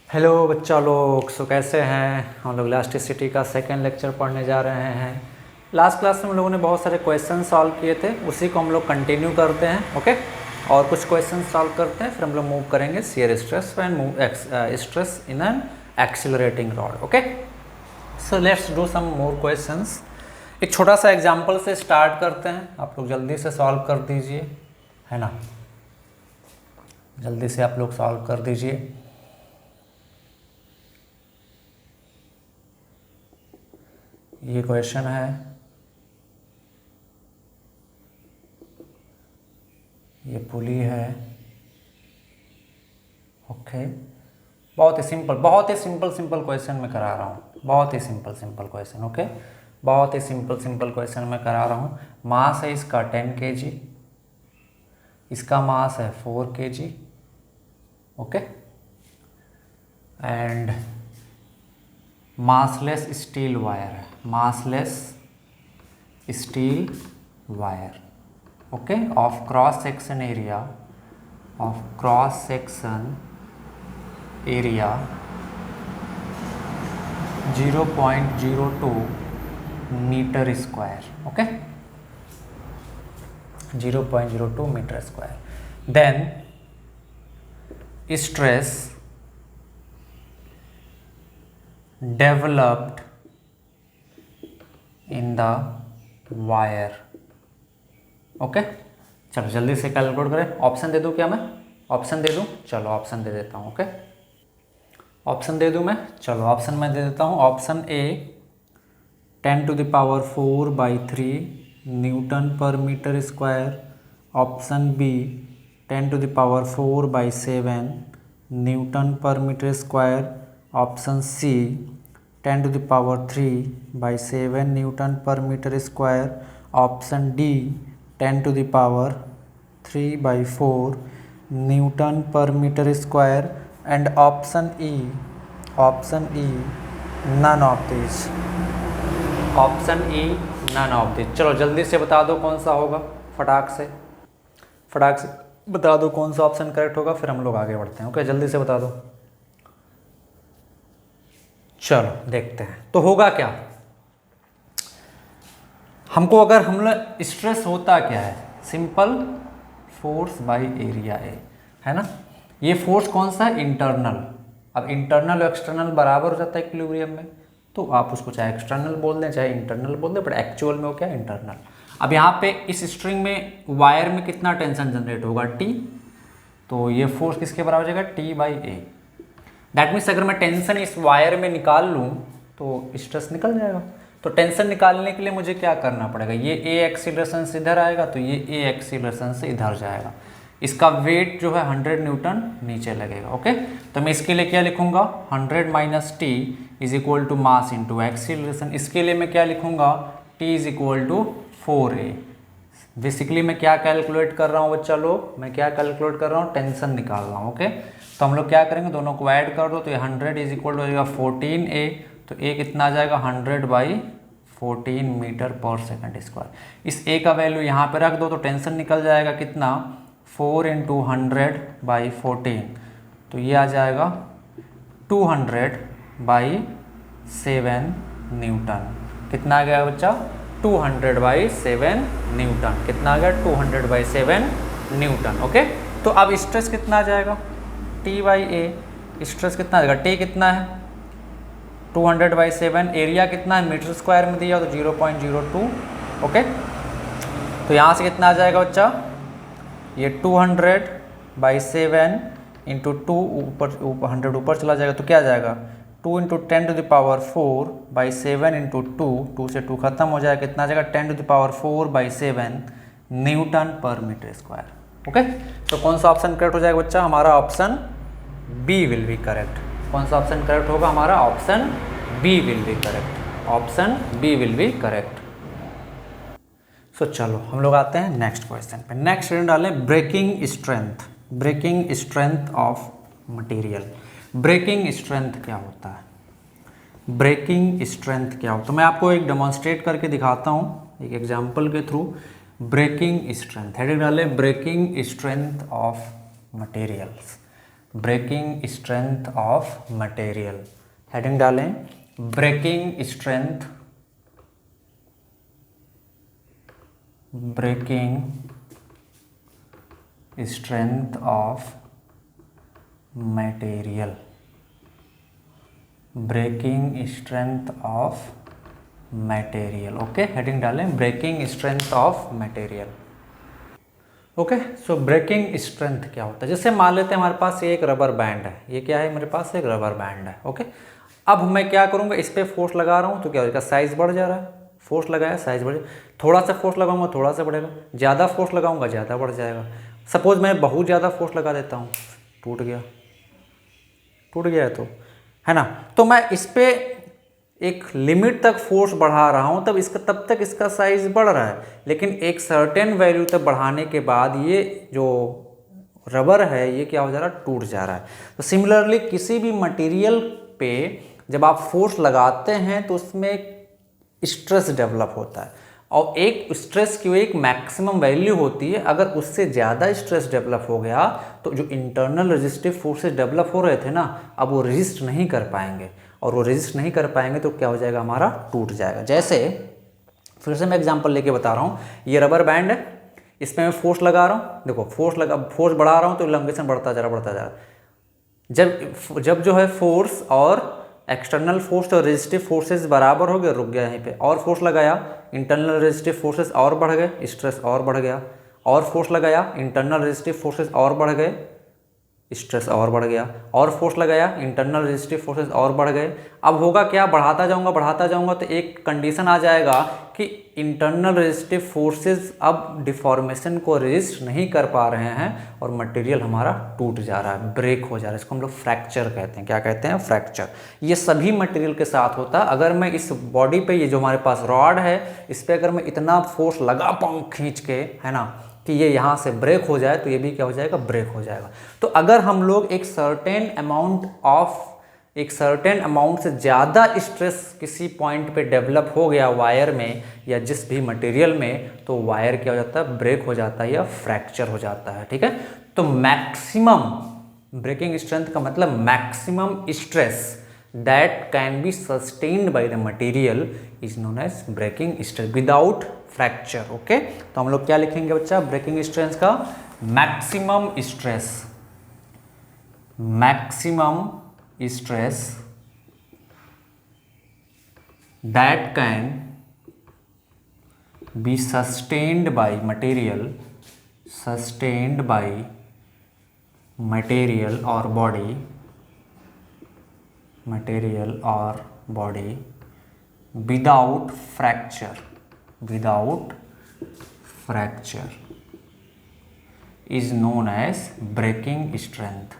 Hello बच्चा लोग, सो कैसे हैं। हम लोग इलास्टिसिटी का सेकंड लेक्चर पढ़ने जा रहे हैं। लास्ट क्लास में हम लोगों ने बहुत सारे क्वेश्चन सॉल्व किए थे, उसी को हम लोग कंटिन्यू करते हैं। ओके, और कुछ क्वेश्चन सॉल्व करते हैं, फिर हम लोग मूव करेंगे shear stress and move stress in an accelerating rod. Okay, so let's do some more questions. एक छोटा सा एग्जाम्पल से स्टार्ट करते हैं, आप लोग जल्दी से सॉल्व कर दीजिए, है ना। जल्दी से आप लोग सॉल्व कर दीजिए। ये क्वेश्चन है, ये पुली है। ओके, बहुत ही सिंपल क्वेश्चन मैं करा रहा हूँ, बहुत ही सिंपल क्वेश्चन। ओके, बहुत ही सिंपल क्वेश्चन मैं करा रहा हूँ। मास है इसका 10 kg, इसका मास है 4 kg। Okay, and massless steel wire है, massless steel wire. Okay, of cross section area, of cross section area 0.02 metre square. Okay, 0.02 metre square. Then stress developed in the wire। Okay, चलो जल्दी से calculate करें। Option दे दूं क्या मैं? Option दे दूं? चलो ऑप्शन दे देता हूं। ओके, ऑप्शन दे दूं मैं? चलो ऑप्शन मैं दे देता हूं। Option A 10⁻⁴/3 newton per metre square. Option B 10⁻⁴/7 newton per metre square. Option C 10⁻3/7 newton per metre square. Option D 10⁻3/4 newton per metre square. And option E none of this. Option E none of this. चलो जल्दी से बता दो कौन सा होगा, फटाक से बता दो कौन सा ऑप्शन करेक्ट होगा, फिर हम लोग आगे बढ़ते हैं। ओके, जल्दी से बता दो। चलो देखते हैं तो होगा क्या। हमको अगर हम लोग स्ट्रेस होता क्या है, सिंपल फोर्स बाय एरिया है ना। ये फोर्स कौन सा है? इंटरनल। अब इंटरनल और एक्सटर्नल बराबर हो जाता है इक्विलिब्रियम में, तो आप उसको चाहे एक्सटर्नल बोल दें चाहे इंटरनल बोल दें, बट एक्चुअल में वो क्या है? इंटरनल। अब यहाँ पे इस स्ट्रिंग में वायर में कितना टेंशन जनरेट होगा? T। तो ये फोर्स किसके बराबर हो जाएगा? T/A। दैट मीन्स अगर मैं टेंशन इस वायर में निकाल लूँ तो स्ट्रेस निकल जाएगा। तो टेंशन निकालने के लिए मुझे क्या करना पड़ेगा? ये A एक्सीलरेशन से इधर आएगा तो ये A एक्सीलरेशन से इधर जाएगा। इसका वेट जो है 100 न्यूटन नीचे लगेगा। ओके, तो मैं इसके लिए क्या लिखूंगा? 100 - T = मास इंटू एक्सीलरेशन। इसके लिए मैं क्या लिखूंगा? T = 4A। बेसिकली मैं क्या कैलकुलेट कर रहा हूँ बच्चा लोग? मैं क्या कैलकुलेट कर रहा हूँ? टेंशन निकाल रहा हूँ। ओके, तो हम लोग क्या करेंगे, दोनों को ऐड कर दो तो ये 100 = हो जाएगा 14A। तो A कितना आ जाएगा? 100/14 मीटर पर सेकंड स्क्वायर। इस A का वैल्यू यहाँ पे रख दो तो टेंशन निकल जाएगा कितना? 4 × 100/14, तो ये आ जाएगा 200/7 न्यूटन। कितना आ गया बच्चा? 200/7 न्यूटन। कितना आ गया? 200/7 न्यूटन। ओके, तो अब स्ट्रेस कितना आ जाएगा? T/A। स्ट्रेस कितना आ जाएगा? T कितना है? 200/7। एरिया कितना है? मीटर स्क्वायर में दिया तो 0.02। ओके, तो यहाँ से कितना आ जाएगा बच्चा? ये 200/7 × 2, ऊपर 100 ऊपर चला जाएगा तो क्या आ जाएगा? 2 × 10⁻⁴/7 × 2, 2 से 2 खत्म हो जाएगा। कितना आ जाएगा? 10⁻⁴/7 newton per metre square. Okay, तो कौन सा ऑप्शन करेक्ट हो जाएगा बच्चा? हमारा option B will be correct. कौन सा ऑप्शन करेक्ट होगा? हमारा option B will be correct. Option B will be correct. So चलो हम लोग आते हैं नेक्स्ट क्वेश्चन पे। नेक्स्ट डालें breaking strength. Breaking strength of material. Breaking strength क्या होता है? ब्रेकिंग स्ट्रेंथ क्या होता है? मैं आपको एक डेमोन्स्ट्रेट करके दिखाता हूँ एक एग्जाम्पल के थ्रू। ब्रेकिंग स्ट्रेंथ, हेडिंग डालें breaking strength of materials. Breaking strength of material, heading डालें breaking strength, breaking strength of material, breaking strength of material. Okay, heading डालें breaking strength of material. Okay, so breaking strength क्या होता है? जैसे मान लेते हैं हमारे पास ये एक रबर बैंड है, ये क्या है मेरे पास एक रबर बैंड है। ओके, अब मैं क्या करूँगा, इस पर फोर्स लगा रहा हूँ तो क्या होगा, साइज बढ़ जा रहा है, फोर्स लगाया साइज बढ़, थोड़ा सा फोर्स लगाऊंगा थोड़ा सा बढ़ेगा, ज़्यादा फोर्स लगाऊंगा ज़्यादा बढ़ जाएगा। सपोज मैं बहुत ज़्यादा फोर्स लगा देता हूँ, टूट गया है तो, है ना। तो मैं इस पर एक लिमिट तक फोर्स बढ़ा रहा हूँ, तब तक इसका साइज बढ़ रहा है, लेकिन एक सर्टेन वैल्यू तक बढ़ाने के बाद ये जो रबर है ये क्या हो जा रहा है, टूट जा रहा है। तो सिमिलरली किसी भी मटेरियल पे जब आप फोर्स लगाते हैं तो उसमें स्ट्रेस डेवलप होता है, और एक स्ट्रेस की एक मैक्सिमम वैल्यू होती है। अगर उससे ज़्यादा स्ट्रेस डेवलप हो गया तो जो इंटरनल रेजिस्टिव फोर्सेस डेवलप हो रहे थे ना, अब वो रेजिस्ट नहीं कर पाएंगे, और वो रेजिस्ट नहीं कर पाएंगे तो क्या हो जाएगा, हमारा टूट जाएगा। जैसे फिर से मैं एग्जांपल लेके बता रहा हूँ, ये रबर बैंड है, इसमें मैं फोर्स लगा रहा हूँ, देखो फोर्स बढ़ा रहा हूँ तो इलॉन्गेशन बढ़ता जा रहा। जब जो है फोर्स और एक्सटर्नल फोर्स और रेजिस्टिव फोर्सेस बराबर हो गए, रुक गया यहीं पे, और फोर्स लगाया, इंटरनल रेजिस्टिव फोर्सेस और बढ़ गए, स्ट्रेस और बढ़ गया, और फोर्स लगाया, इंटरनल रेजिस्टिव फोर्सेस और बढ़ गए, स्ट्रेस और बढ़ गया, और फोर्स लगाया, इंटरनल रेजिस्टिव फोर्सेस और बढ़ गए। अब होगा क्या, बढ़ाता जाऊंगा तो एक कंडीशन आ जाएगा कि इंटरनल रेजिस्टिव फोर्सेस अब डिफॉर्मेशन को रेजिस्ट नहीं कर पा रहे हैं और मटेरियल हमारा टूट जा रहा है, ब्रेक हो जा रहा है। इसको हम लोग फ्रैक्चर कहते हैं। क्या कहते हैं, फ्रैक्चर। ये सभी मटेरियल के साथ होता है। अगर मैं इस बॉडी पे, ये जो हमारे पास रॉड है, इस पर अगर मैं इतना फोर्स लगा पाऊँ खींच के, है ना, कि ये यहाँ से ब्रेक हो जाए, तो ये भी क्या हो जाएगा, ब्रेक हो जाएगा। तो अगर हम लोग एक सर्टेन अमाउंट से ज़्यादा स्ट्रेस किसी पॉइंट पे डेवलप हो गया वायर में या जिस भी मटेरियल में, तो वायर क्या हो जाता है, ब्रेक हो जाता है या फ्रैक्चर हो जाता है। ठीक है, तो मैक्सिमम ब्रेकिंग स्ट्रेंथ का मतलब maximum stress that can be sustained by the material is known as breaking stress without fracture। Okay, तो हम लोग क्या लिखेंगे बच्चा, ब्रेकिंग स्ट्रेंथ का maximum stress that can be sustained by material or body without fracture is known as breaking strength,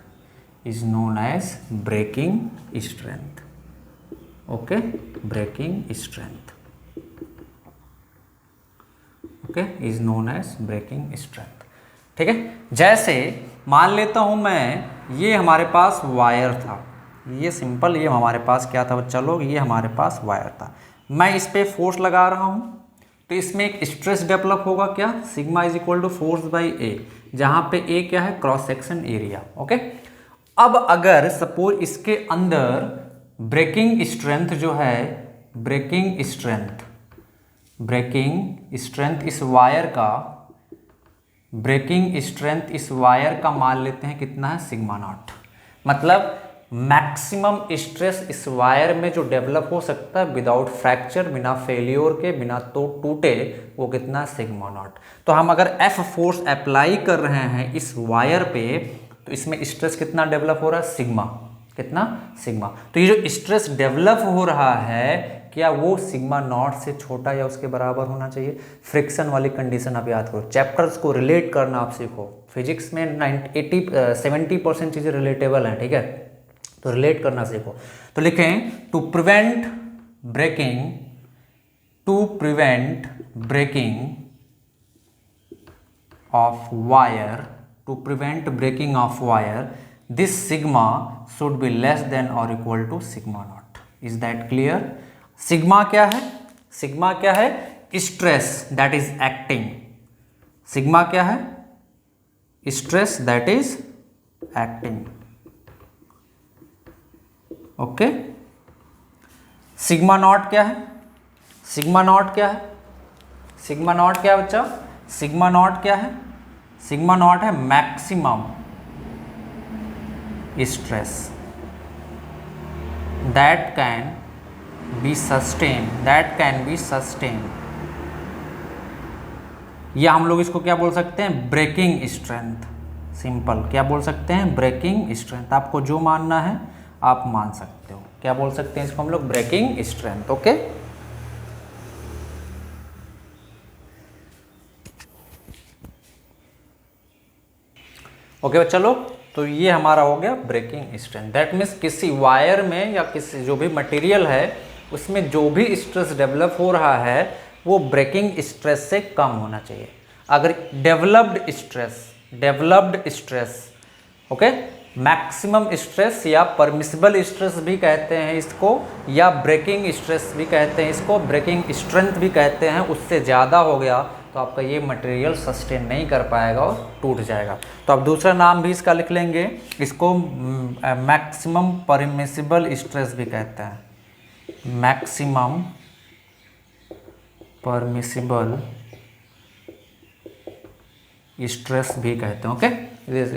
okay, breaking strength, okay, is known as breaking strength। ठीक है, जैसे मान लेता हूं मैं, ये हमारे पास वायर था, ये सिंपल, ये हमारे पास क्या था बच्चा लोग, ये हमारे पास वायर था। मैं इस पे फोर्स लगा रहा हूँ तो इसमें एक स्ट्रेस डेवलप होगा, क्या, sigma is equal to force by A, जहाँ पे ए क्या है, क्रॉस सेक्शन एरिया। ओके, अब अगर सपोज इसके अंदर ब्रेकिंग स्ट्रेंथ जो है, ब्रेकिंग स्ट्रेंथ इस वायर का, ब्रेकिंग स्ट्रेंथ इस वायर का मान लेते हैं कितना है, सिग्मा नॉट। मतलब मैक्सिमम स्ट्रेस इस वायर में जो डेवलप हो सकता है विदाउट फ्रैक्चर, बिना फेलियर के, बिना तो टूटे, वो कितना, सिग्मा नॉट। तो हम अगर एफ फोर्स अप्लाई कर रहे हैं इस वायर पे, तो इसमें स्ट्रेस कितना डेवलप हो रहा है, सिग्मा, कितना, सिग्मा। तो ये जो स्ट्रेस डेवलप हो रहा है, क्या वो सिग्मा नॉट से छोटा या उसके बराबर होना चाहिए। फ्रिक्शन वाली कंडीशन आप याद करो, चैप्टर्स को रिलेट करना आप सीखो। फिजिक्स में 70% चीज़ें रिलेटेबल हैं, ठीक है, तो रिलेट करना सीखो। तो लिखें, to prevent breaking of wire, this sigma should be less than और equal to sigma nought. Is that clear. Sigma क्या है, सिग्मा क्या है, stress that is acting. Sigma क्या है, stress that is acting. Okay. Sigma nought क्या है? Sigma nought क्या है? सिग्मा नॉट क्या है बच्चा? सिग्मा नॉट क्या है? सिग्मा नॉट है maximum stress that can be sustain, that can be sustain, या हम लोग इसको क्या बोल सकते हैं? Breaking strength. सिंपल क्या बोल सकते हैं? Breaking strength. आपको जो मानना है आप मान सकते हो। क्या बोल सकते हैं इसको हम लोग? Breaking strength. ओके, ओके बच्चा लोग, तो ये हमारा हो गया ब्रेकिंग स्ट्रेंथ। दैट मीन्स किसी वायर में या किसी जो भी मटेरियल है उसमें जो भी स्ट्रेस डेवलप हो रहा है वो ब्रेकिंग स्ट्रेस से कम होना चाहिए। अगर developed stress, okay, maximum stress या परमिसिबल स्ट्रेस भी कहते हैं इसको, या ब्रेकिंग स्ट्रेस भी कहते हैं इसको, ब्रेकिंग स्ट्रेंथ भी कहते हैं, उससे ज़्यादा हो गया तो आपका ये मटेरियल सस्टेन नहीं कर पाएगा और टूट जाएगा। तो आप दूसरा नाम भी इसका लिख लेंगे, इसको मैक्सिमम परमिसिबल स्ट्रेस भी कहते हैं, मैक्सिमम परमिसिबल स्ट्रेस भी कहते हैं। ओके,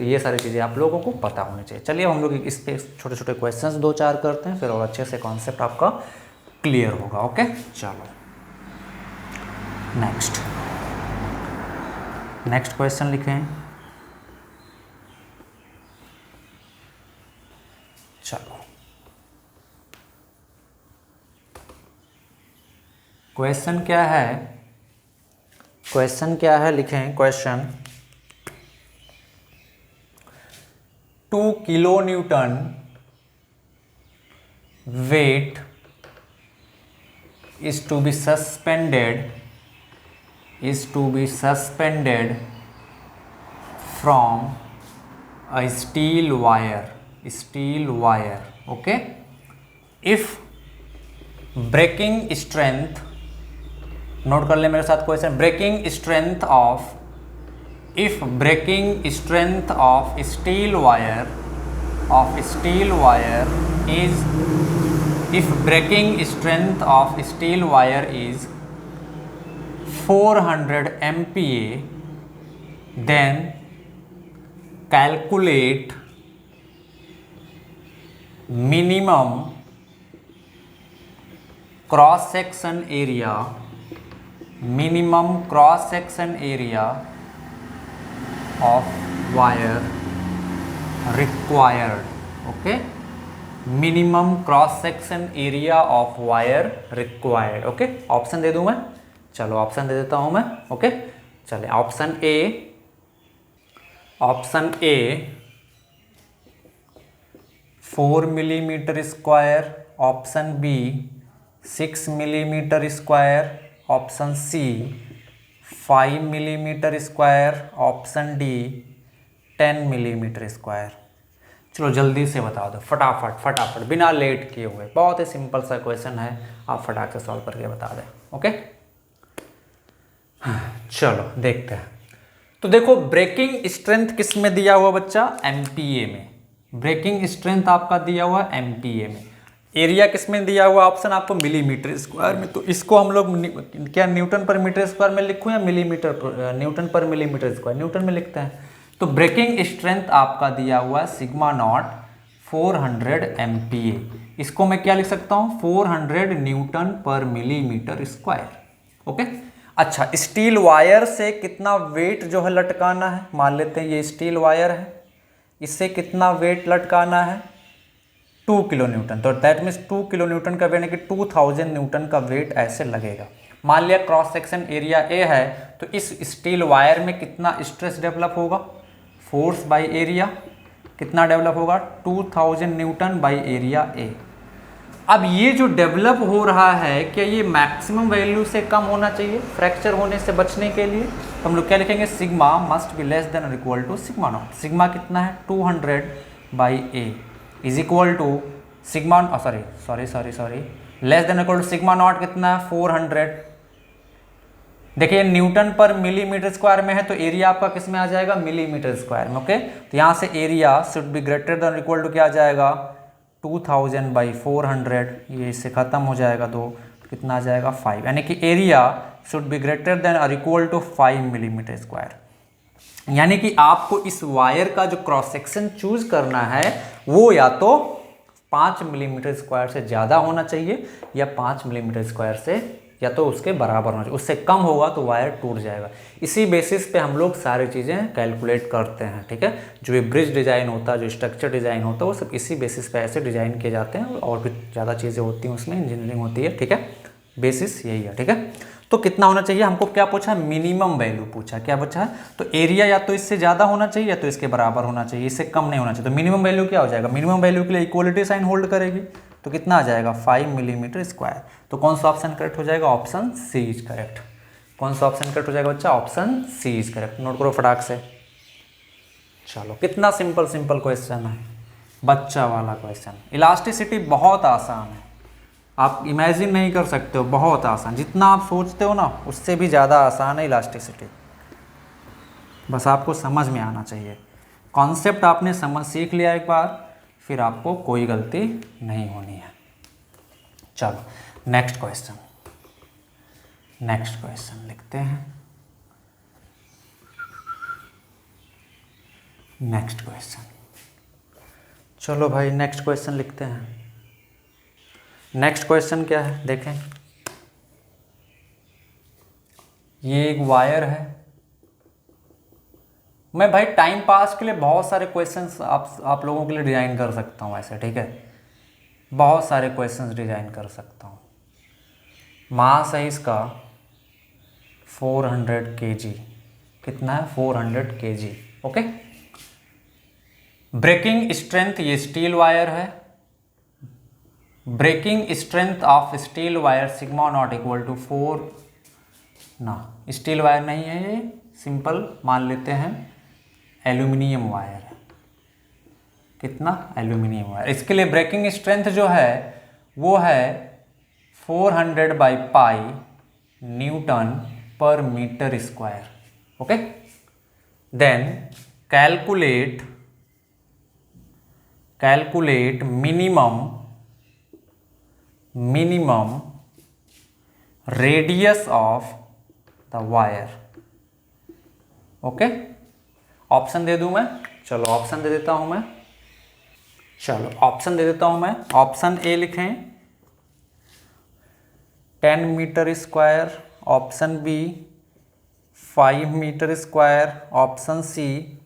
ये सारी चीज़ें आप लोगों को पता होनी चाहिए। चलिए हम लोग इस पे छोटे छोटे क्वेश्चंस 2-4 करते हैं, फिर और अच्छे से कॉन्सेप्ट आपका क्लियर होगा। ओके, चलो नेक्स्ट क्वेश्चन लिखें। चलो क्वेश्चन क्या है? क्वेश्चन क्या है लिखें। Question 2 kilo Newton weight is to be suspended from a steel wire, okay, if breaking strength, note कर ले मेरे साथ question, breaking strength of, if breaking strength of steel wire is, if breaking strength of steel wire is 400 MPa, then calculate minimum cross section area, of wire required, okay, minimum cross section area of wire required, okay। Option दे दूं मैं? चलो option दे देता हूं मैं, okay. चले option A 4 millimetre square, option B 6 millimetre square, option C 5 millimetre square, option D 10 millimetre square. चलो जल्दी से बता दो, फटाफट बिना लेट किए हुए। बहुत ही सिंपल सा क्वेश्चन है, आप फटाक से सॉल्व करके बता दें, ओके। चलो देखते हैं। तो देखो ब्रेकिंग स्ट्रेंथ किस में दिया हुआ बच्चा? एमपीए में। ब्रेकिंग स्ट्रेंथ आपका दिया हुआ एमपीए में। एरिया किस में दिया हुआ? ऑप्शन आपको मिलीमीटर स्क्वायर में। तो इसको हम लोग क्या न्यूटन पर मीटर स्क्वायर में लिखूं या न्यूटन पर मिलीमीटर स्क्वायर? न्यूटन में लिखते हैं। तो ब्रेकिंग स्ट्रेंथ आपका दिया हुआ सिग्मा नॉट 400 MPa। इसको मैं क्या लिख सकता हूं? 400 न्यूटन पर मिलीमीटर स्क्वायर, ओके। अच्छा, स्टील वायर से कितना वेट जो है लटकाना है? मान लेते हैं ये स्टील वायर है, इससे कितना वेट लटकाना है? 2 किलो न्यूटन। तो दैट मीन्स 2 किलो न्यूटन का वेट है कि 2000 न्यूटन का वेट ऐसे लगेगा। मान लिया क्रॉस सेक्शन एरिया ए है, तो इस स्टील वायर में कितना स्ट्रेस डेवलप होगा? फोर्स बाय एरिया कितना डेवलप होगा? 2000 न्यूटन बाय एरिया ए। अब ये जो डेवलप हो रहा है, क्या ये मैक्सिमम वैल्यू से कम होना चाहिए फ्रैक्चर होने से बचने के लिए? तो हम लोग क्या लिखेंगे? Sigma must be less than और equal to sigma nought. Sigma कितना है? 200 by A is equal to sigma, sorry, less than equal to sigma nought कितना है? 400। देखिए न्यूटन पर मिलीमीटर स्क्वायर में है, तो एरिया आपका किस में आ जाएगा? मिलीमीटर स्क्वायर में, ओके। तो यहाँ से area should be greater than equal to क्या आ जाएगा? 2000/400, ये इससे ख़त्म हो जाएगा 2, कितना आ जाएगा 5, यानी कि area should be greater then और इक्वल टू 5 मिलीमीटर स्क्वायर। यानी कि आपको इस वायर का जो क्रॉस सेक्शन चूज करना है वो या तो 5 मिलीमीटर स्क्वायर से ज़्यादा होना चाहिए या 5 मिलीमीटर स्क्वायर से या तो उसके बराबर होना चाहिए। उससे कम होगा तो वायर टूट जाएगा। इसी बेसिस पे हम लोग सारी चीज़ें कैलकुलेट करते हैं, ठीक है। जो ये ब्रिज डिज़ाइन होता है, जो स्ट्रक्चर डिज़ाइन होता है, वो सब इसी बेसिस पे ऐसे डिज़ाइन किए जाते हैं। और भी ज़्यादा चीज़ें होती हैं उसमें, इंजीनियरिंग होती है, ठीक है। बेसिस यही है, ठीक है। तो कितना होना चाहिए, हमको क्या पूछा, मिनिमम वैल्यू पूछा, क्या पूछा। तो एरिया या तो इससे ज़्यादा होना चाहिए या तो इसके बराबर होना चाहिए, इससे कम नहीं होना चाहिए। तो मिनिमम वैल्यू क्या हो जाएगा, मिनिमम वैल्यू के लिए इक्वलिटी साइन होल्ड करेगी, तो कितना आ जाएगा 5 मिलीमीटर स्क्वायर। तो कौन सा ऑप्शन करेक्ट हो जाएगा, ऑप्शन सी इज करेक्ट। कौन सा ऑप्शन करेक्ट हो जाएगा बच्चा, option C is correct. Note करो फटाक से। चलो, कितना सिंपल सिंपल क्वेश्चन है, बच्चा वाला क्वेश्चन। इलास्टिसिटी बहुत आसान है, आप इमेजिन नहीं कर सकते हो, बहुत आसान। जितना आप सोचते हो ना उससे भी ज़्यादा आसान है इलास्टिसिटी। बस आपको समझ में आना चाहिए। कॉन्सेप्ट आपने सीख लिया एक बार, फिर आपको कोई गलती नहीं होनी है। चलो नेक्स्ट क्वेश्चन, नेक्स्ट क्वेश्चन लिखते हैं। नेक्स्ट क्वेश्चन, चलो भाई नेक्स्ट क्वेश्चन लिखते हैं। नेक्स्ट क्वेश्चन क्या है देखें। ये एक वायर है। मैं भाई टाइम पास के लिए बहुत सारे क्वेश्चंस आप लोगों के लिए डिज़ाइन कर सकता हूँ ऐसे, ठीक है। बहुत सारे क्वेश्चंस डिज़ाइन कर सकता हूँ। मास है इसका 400 kg, कितना है 400 kg, ओके। ब्रेकिंग स्ट्रेंथ, ये स्टील वायर है। Breaking strength of steel wire sigma naught equal to 4, ना स्टील वायर नहीं है ये, सिंपल मान लेते हैं एल्यूमिनियम वायर है। कितना, एल्यूमिनियम वायर। इसके लिए ब्रेकिंग स्ट्रेंथ जो है वो है 400/पाई newton per metre square, okay. Then calculate minimum radius of the wire, okay. Option दे दूं मैं, चलो ऑप्शन दे देता हूं मैं। चलो ऑप्शन दे देता हूं मैं। ऑप्शन ए लिखें 10 metre square, option B 5 metre square, option C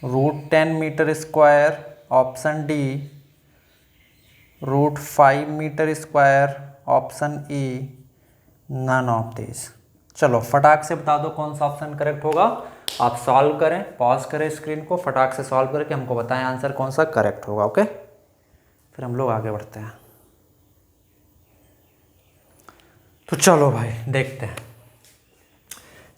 √10 metre square, option D √5 metre square, option E none of this. चलो फटाक से बता दो कौन सा ऑप्शन करेक्ट होगा। आप सॉल्व करें, पॉज करें स्क्रीन को, फटाक से सॉल्व करके हमको बताएं आंसर कौन सा करेक्ट होगा, ओके। फिर हम लोग आगे बढ़ते हैं। तो चलो भाई देखते हैं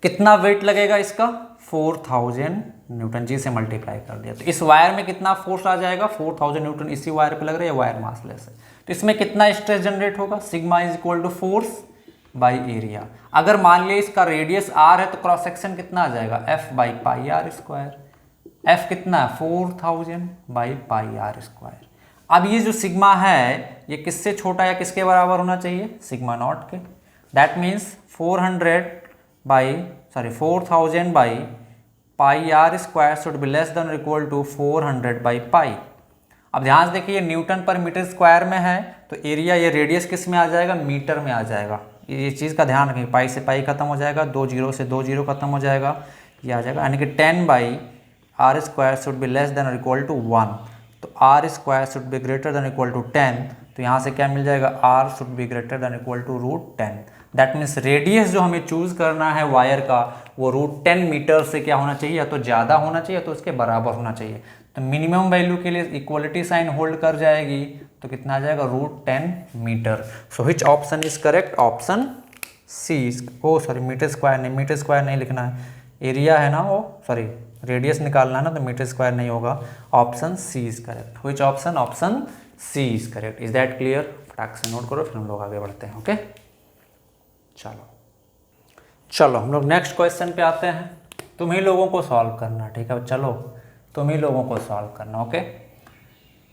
कितना वेट लगेगा इसका, 4000 न्यूटन, जी से मल्टीप्लाई कर दिया। तो इस वायर में कितना फोर्स आ जाएगा, 4000 न्यूटन इसी वायर पे लग रहा है, वायर मासलेस है। तो इसमें कितना स्ट्रेस जनरेट होगा, sigma is equal to force by area. अगर मान लिया इसका रेडियस आर है तो क्रॉस सेक्शन कितना आ जाएगा, F/πr²। F कितना है 4000/πr²। अब ये जो सिग्मा है ये किससे छोटा या किसके बराबर होना चाहिए, सिग्मा नॉट के। That means 4000/πr² should be less than equal to 400/π। अब ध्यान से देखिए न्यूटन पर मीटर स्क्वायर में है तो एरिया, ये रेडियस किस में आ जाएगा, मीटर में आ जाएगा। ये चीज़ का ध्यान रखें, पाई से पाई खत्म हो जाएगा, 2 0 से 2 0 खत्म हो जाएगा, ये आ जाएगा। यानी कि 10/r² should be less than equal to 1। तो r² should be greater than equal to 10। तो यहाँ से क्या मिल जाएगा, r should be greater than equal to √10। That means radius जो हमें चूज़ करना है वायर का वो √10 मीटर से क्या होना चाहिए, या तो ज़्यादा होना चाहिए या तो उसके बराबर होना चाहिए। तो मिनिमम वैल्यू के लिए इक्वलिटी साइन होल्ड कर जाएगी, तो कितना आ जाएगा √10 metre. So which option is correct, option C. Sorry metre square नहीं, मीटर स्क्वायर नहीं लिखना है, एरिया है ना वो, सॉरी रेडियस निकालना है ना, तो मीटर स्क्वायर नहीं होगा। Option C is correct. Which option, option C is correct. Is that clear, फटाक से नोट करो फिर हम लोग आगे बढ़ते हैं, ओके। चलो हम लोग नेक्स्ट क्वेश्चन पे आते हैं। तुम ही लोगों को सॉल्व करना, ठीक है। चलो तुम ही लोगों को सॉल्व करना, ओके।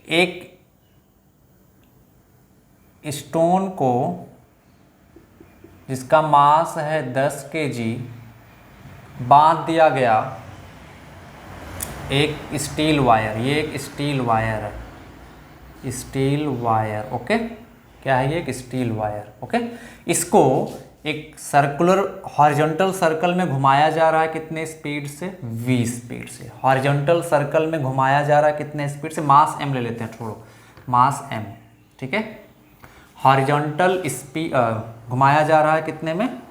एक स्टोन को जिसका मास है 10 kg बांध दिया गया एक स्टील वायर, ये एक स्टील वायर है, स्टील वायर, ओके। क्या है ये? एक स्टील वायर, ओके। इसको एक सर्कुलर हॉरिजॉन्टल सर्कल में घुमाया जा रहा है कितने स्पीड से? v स्पीड से। हॉरिजॉन्टल सर्कल में घुमाया जा रहा है कितने स्पीड से? मास m ले लेते हैं, छोड़ो, मास m, ठीक है। हॉरिजॉन्टल स्पीड घुमाया जा रहा है कितने में?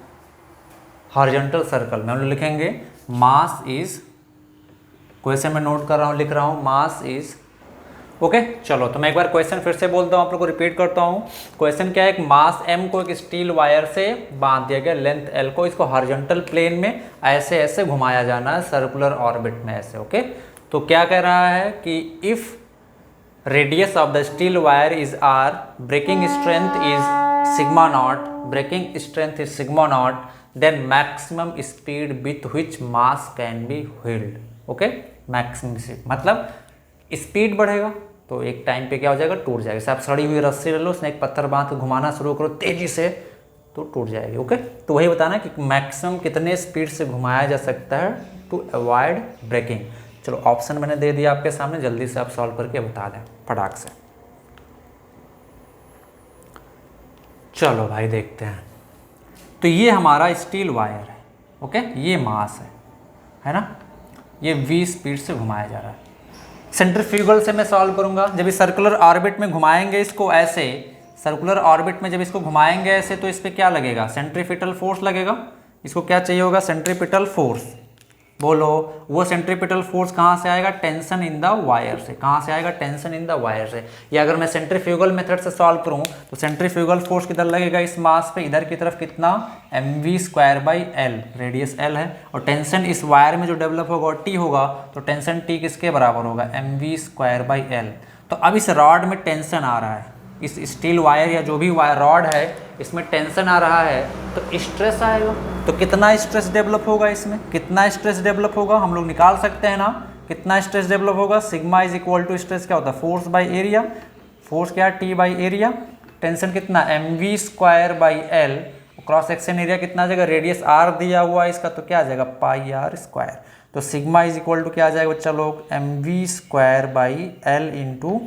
हॉरिजॉन्टल सर्कल में हम लोग लिखेंगे मास इज, क्वेश्चन में नोट कर रहा हूँ, लिख रहा हूँ, मास इज, ओके। चलो तो मैं एक बार क्वेश्चन फिर से बोलता हूँ, आप लोग को रिपीट करता हूँ। क्वेश्चन क्या है? एक मास m को एक स्टील वायर से बांध दिया गया लेंथ l को, इसको हॉरिजॉन्टल प्लेन में ऐसे ऐसे घुमाया जाना है सर्कुलर ऑर्बिट में ऐसे, ओके। तो क्या कह रहा है कि if radius of the steel wire is r, breaking strength is sigma naught, breaking strength is sigma naught, then maximum speed with which mass can be wheeled, okay. Maximum speed मतलब speed बढ़ेगा तो एक time पे क्या हो जाएगा? टूट जाएगा। जैसे आप सड़ी हुई रस्सी ले लो, उसने एक पत्थर बांध के घुमाना शुरू करो तेजी से तो टूट जाएगी, ओके। तो वही बताना कि मैक्सिमम कितने स्पीड से घुमाया जा सकता है टू अवॉइड ब्रेकिंग। चलो ऑप्शन मैंने दे दिया आपके सामने, जल्दी से आप सॉल्व करके बता दें फटाक से। चलो भाई देखते हैं। तो ये हमारा स्टील वायर है, ओके, ये मास है ना, ये v स्पीड से घुमाया जा रहा है। सेंट्रीफ्यूगल से मैं सॉल्व करूंगा। जब इस सर्कुलर ऑर्बिट में घुमाएंगे इसको ऐसे, सर्कुलर ऑर्बिट में जब इसको घुमाएंगे ऐसे, तो इस पर क्या लगेगा? सेंट्रीपिटल फोर्स लगेगा। इसको क्या चाहिए होगा? Centripetal force. बोलो, वो सेंट्रीपिटल फोर्स कहाँ से आएगा? टेंशन इन द वायर से। कहाँ से आएगा? टेंशन इन द वायर से। या अगर मैं सेंट्रीफ्यूगल मेथड से सॉल्व करूँ तो सेंट्रीफ्यूगल फोर्स किधर लगेगा? इस मास पे, इधर की तरफ कितना? mv²/l, रेडियस l है, और टेंशन इस वायर में जो डेवलप होगा T होगा, तो टेंशन T किसके बराबर होगा? mv²/l। तो अब इस रॉड में टेंशन आ रहा है, इस स्टील वायर या जो भी वायर रॉड है इसमें टेंशन आ रहा है, तो स्ट्रेस आएगा। तो कितना स्ट्रेस डेवलप होगा इसमें? कितना स्ट्रेस डेवलप होगा हम लोग निकाल सकते हैं ना, कितना स्ट्रेस डेवलप होगा? Sigma is equal to stress क्या होता है? Force by area. फोर्स क्या है? T by area. टेंशन कितना? mv²/l। क्रॉस सेक्शन एरिया कितना आ जाएगा? रेडियस r दिया हुआ है इसका, तो क्या आ जाएगा? πr²। तो सिग्मा इज इक्वल टू क्या आ जाएगा बच्चा लोग? mv²/l into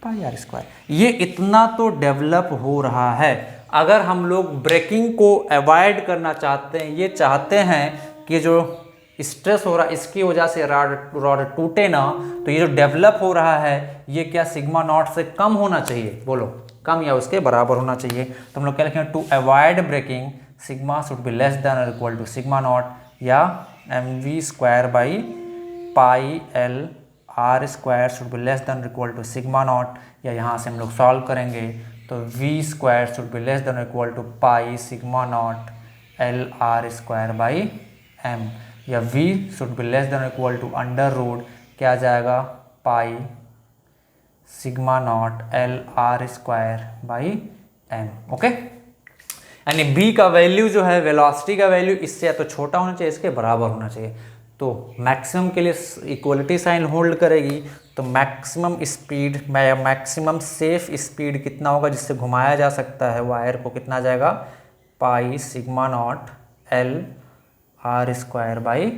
πr²। ये इतना तो डेवलप हो रहा है। अगर हम लोग ब्रेकिंग को अवॉइड करना चाहते हैं, ये चाहते हैं कि जो स्ट्रेस हो रहा है इसकी वजह से रॉड टूटे ना, तो ये जो डेवलप हो रहा है ये क्या सिग्मा नॉट से कम होना चाहिए? बोलो, कम या उसके बराबर होना चाहिए। तो हम लोग क्या लिखेंगे? To avoid breaking sigma should be less than और इक्वल टू सिग्मा नॉट, या mv²/πl r² should be less than equal to sigma naught, या यहाँ से हम लोग सॉल्व करेंगे तो v² should be less than equal to pi sigma naught l r²/m, या v should be less than equal to under root क्या आ जाएगा? Pi sigma naught l r²/m, okay. यानी b का वैल्यू जो है, वेलोसिटी का वैल्यू इससे या तो छोटा होना चाहिए, इसके बराबर होना चाहिए। तो मैक्सिमम के लिए इक्वलिटी साइन होल्ड करेगी, तो maximum speed, maximum safe speed कितना होगा जिससे घुमाया जा सकता है वायर को? कितना आ जाएगा? Pi sigma naught l r²/m,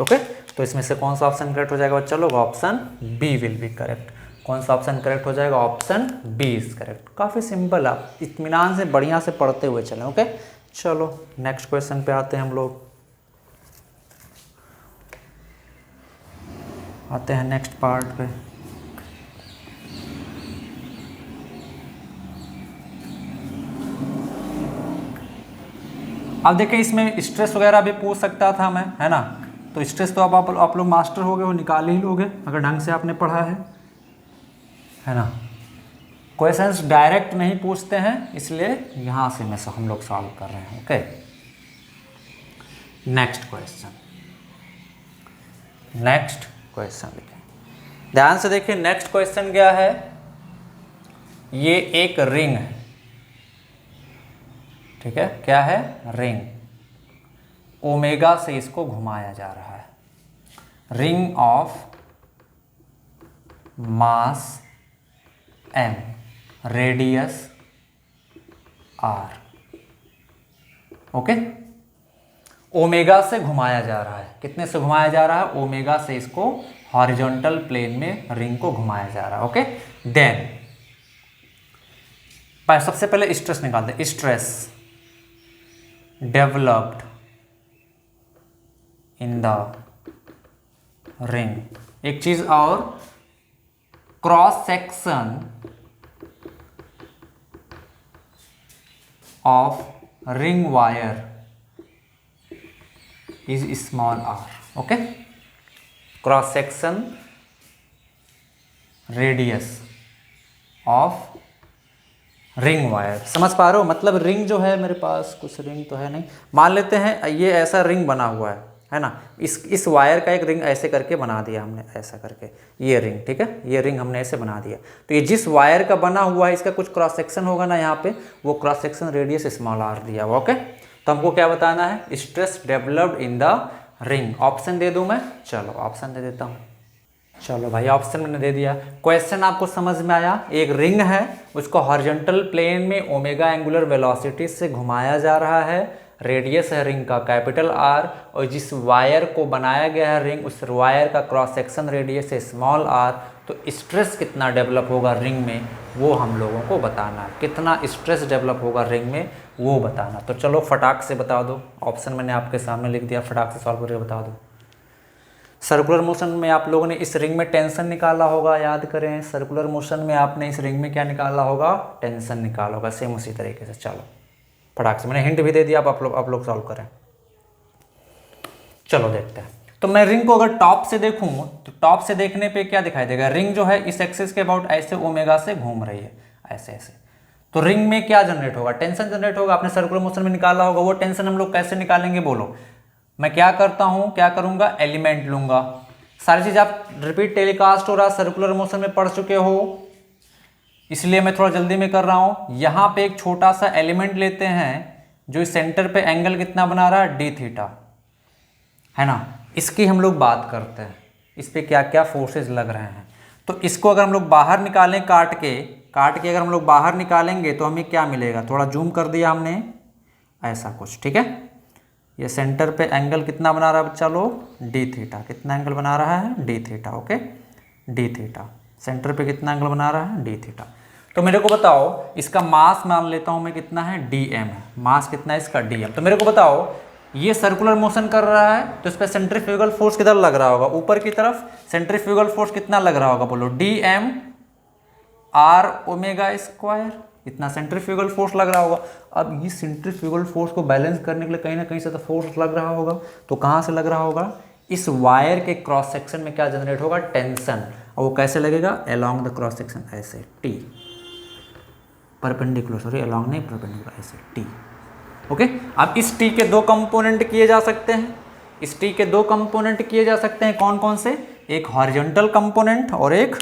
okay. तो इसमें से कौन सा ऑप्शन करेक्ट हो जाएगा बच्चा लोग? Option B will be correct. कौन सा ऑप्शन करेक्ट हो जाएगा? Option B is correct. काफ़ी सिंपल, आप इत्मीनान से बढ़िया से पढ़ते हुए चलें, ओके। चलो नेक्स्ट क्वेश्चन पे आते हैं हम लोग, आते हैं नेक्स्ट पार्ट पे। अब देखें, इसमें स्ट्रेस वगैरह भी पूछ सकता था मैं, है ना। तो स्ट्रेस तो अब आप लोग मास्टर हो गए हो, निकाल ही लोगे अगर ढंग से आपने पढ़ा है ना। क्वेश्चंस डायरेक्ट नहीं पूछते हैं, इसलिए यहाँ से मैं हम लोग सॉल्व कर रहे हैं, ओके। नेक्स्ट क्वेश्चन लिखें, ध्यान से देखिए। नेक्स्ट क्वेश्चन क्या है? ये एक रिंग है, ठीक है। क्या है? रिंग। ओमेगा से इसको घुमाया जा रहा है। Ring of mass M, radius R. Okay, omega से घुमाया जा रहा है, कितने से घुमाया जा रहा है? ओमेगा से इसको हॉरिजॉन्टल प्लेन में रिंग को घुमाया जा रहा है। ओके, देन सबसे पहले स्ट्रेस निकालते हैं। Stress developed in the ring. एक चीज और, cross section of ring wire is small R. Okay, cross section radius of ring wire. समझ पा रहे हो? मतलब रिंग जो है, मेरे पास कुछ रिंग तो है नहीं, मान लेते हैं ये ऐसा रिंग बना हुआ है ना, इस वायर का एक रिंग ऐसे करके बना दिया हमने, ऐसा करके ये रिंग, ठीक है, ये रिंग हमने ऐसे बना दिया। तो ये जिस वायर का बना हुआ है इसका कुछ क्रॉस सेक्शन होगा ना यहाँ पे, वो cross section radius small r दिया हुआ। ओके, तो हमको क्या बताना है? Stress developed in the ring. Option दे दूं मैं? चलो ऑप्शन दे देता हूँ। चलो भाई, ऑप्शन मैंने दे दिया। क्वेश्चन आपको समझ में आया? एक रिंग है, उसको हॉरिजॉन्टल प्लेन में ओमेगा एंगुलर वेलोसिटी से घुमाया जा रहा है, रेडियस है रिंग का कैपिटल आर, और जिस वायर को बनाया गया है रिंग, उस वायर का क्रॉस सेक्शन रेडियस है स्मॉल आर। तो स्ट्रेस कितना डेवलप होगा रिंग में, वो हम लोगों को बताना है। कितना स्ट्रेस डेवलप होगा रिंग में वो बताना। तो चलो फटाक से बता दो, ऑप्शन मैंने आपके सामने लिख दिया, फटाक से सॉल्व करके बता दो। सर्कुलर मोशन में आप लोगों ने इस रिंग में टेंशन निकाला होगा, याद करें। सर्कुलर मोशन में आपने इस रिंग में क्या निकाला होगा? टेंशन निकाला होगा, सेम उसी तरीके से। चलो फटाक से, मैंने हिंट भी दे दिया, आप लोग सॉल्व करें। चलो देखते हैं। तो मैं रिंग को अगर टॉप से देखूं तो टॉप से देखने पे क्या दिखाई देगा? रिंग जो है इस एक्सिस के अबाउट ऐसे ओमेगा से घूम रही है, ऐसे ऐसे। तो रिंग में क्या जनरेट होगा? टेंशन जनरेट होगा। आपने सर्कुलर मोशन में निकाला होगा, वो टेंशन हम लोग कैसे निकालेंगे बोलो? मैं क्या करता हूं, क्या करूंगा? एलिमेंट लूंगा। सारी चीज आप रिपीट टेलीकास्ट हो रहा, सर्कुलर मोशन में पढ़ चुके हो, इसलिए मैं थोड़ा जल्दी में कर रहा हूं। यहां पे एक छोटा सा एलिमेंट लेते हैं जो इस सेंटर पे एंगल कितना बना रहा है? डी थीटा, है ना। इसकी हम लोग बात करते हैं, इस पे क्या क्या फोर्सेस लग रहे हैं। तो इसको अगर हम लोग बाहर निकालें, काट के अगर हम लोग बाहर निकालेंगे तो हमें क्या मिलेगा? थोड़ा जूम कर दिया हमने, ऐसा कुछ, ठीक है। ये सेंटर पे एंगल कितना बना रहा है बच्चा लोग? D theta. कितना एंगल बना रहा है? D theta. Okay, D theta. Centre पे कितना एंगल बना रहा है? D theta. तो मेरे को बताओ, इसका मास मान लेता हूं मैं, कितना है? डीएम है। मास कितना है इसका? डीएम। तो मेरे को बताओ, ये सर्कुलर मोशन कर रहा है तो इस पर सेंट्रीफ्यूगल फोर्स किधर लग रहा होगा? ऊपर की तरफ। सेंट्रीफ्यूगल फोर्स कितना लग रहा होगा बोलो? Dm R omega square. इतना सेंट्रीफ्यूगल फोर्स लग रहा होगा। अब इस सेंट्रीफ्यूगल फोर्स को बैलेंस करने के लिए कहीं ना कहीं से तो फोर्स लग रहा होगा। तो कहाँ से लग रहा होगा? इस वायर के क्रॉस सेक्शन में क्या जनरेट होगा? टेंशन। और वो कैसे लगेगा? अलोंग द क्रॉस सेक्शन, ऐसे टी, परपेंडिकुलर, सॉरी अलोंग नहीं, परपेंडिकुलर, ऐसे टी। ओके, अब इस टी के दो कंपोनेंट किए जा सकते हैं। इस टी के दो कंपोनेंट किए जा सकते हैं, कौन कौन से? एक हॉरिजॉन्टल कंपोनेंट और एक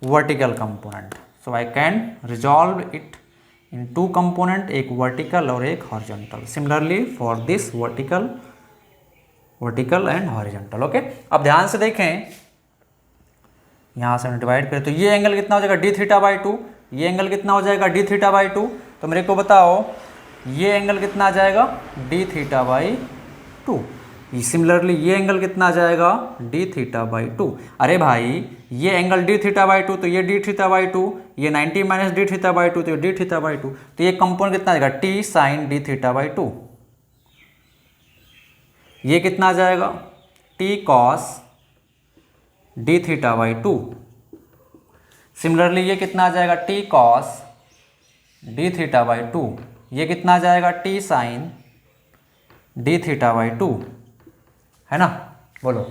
vertical component. So I can resolve it in two component, एक वर्टिकल और एक horizontal. Similarly for this vertical and horizontal. Okay, अब ध्यान से देखें, यहां से हम डिवाइड करें तो ये एंगल कितना हो जाएगा? D theta by two. ये एंगल कितना हो जाएगा? D theta by to. तो मेरे को बताओ, ये एंगल कितना आ जाएगा? D theta by two. Similarly ये एंगल कितना आ जाएगा? D theta by to. अरे भाई, ये angle D theta by to, तो ये डी थीटा बाई टू, ये 90 minus D theta by to, तो ये डी थीटा बाई टू। तो ये कंपोनेंट कितना आ जाएगा? T sine d theta by two. ये कितना आ जाएगा? T cos d theta by two. Similarly ये कितना आ जाएगा? T cos d theta by two. ये कितना आ जाएगा? T sine d theta by two, है ना। बोलो,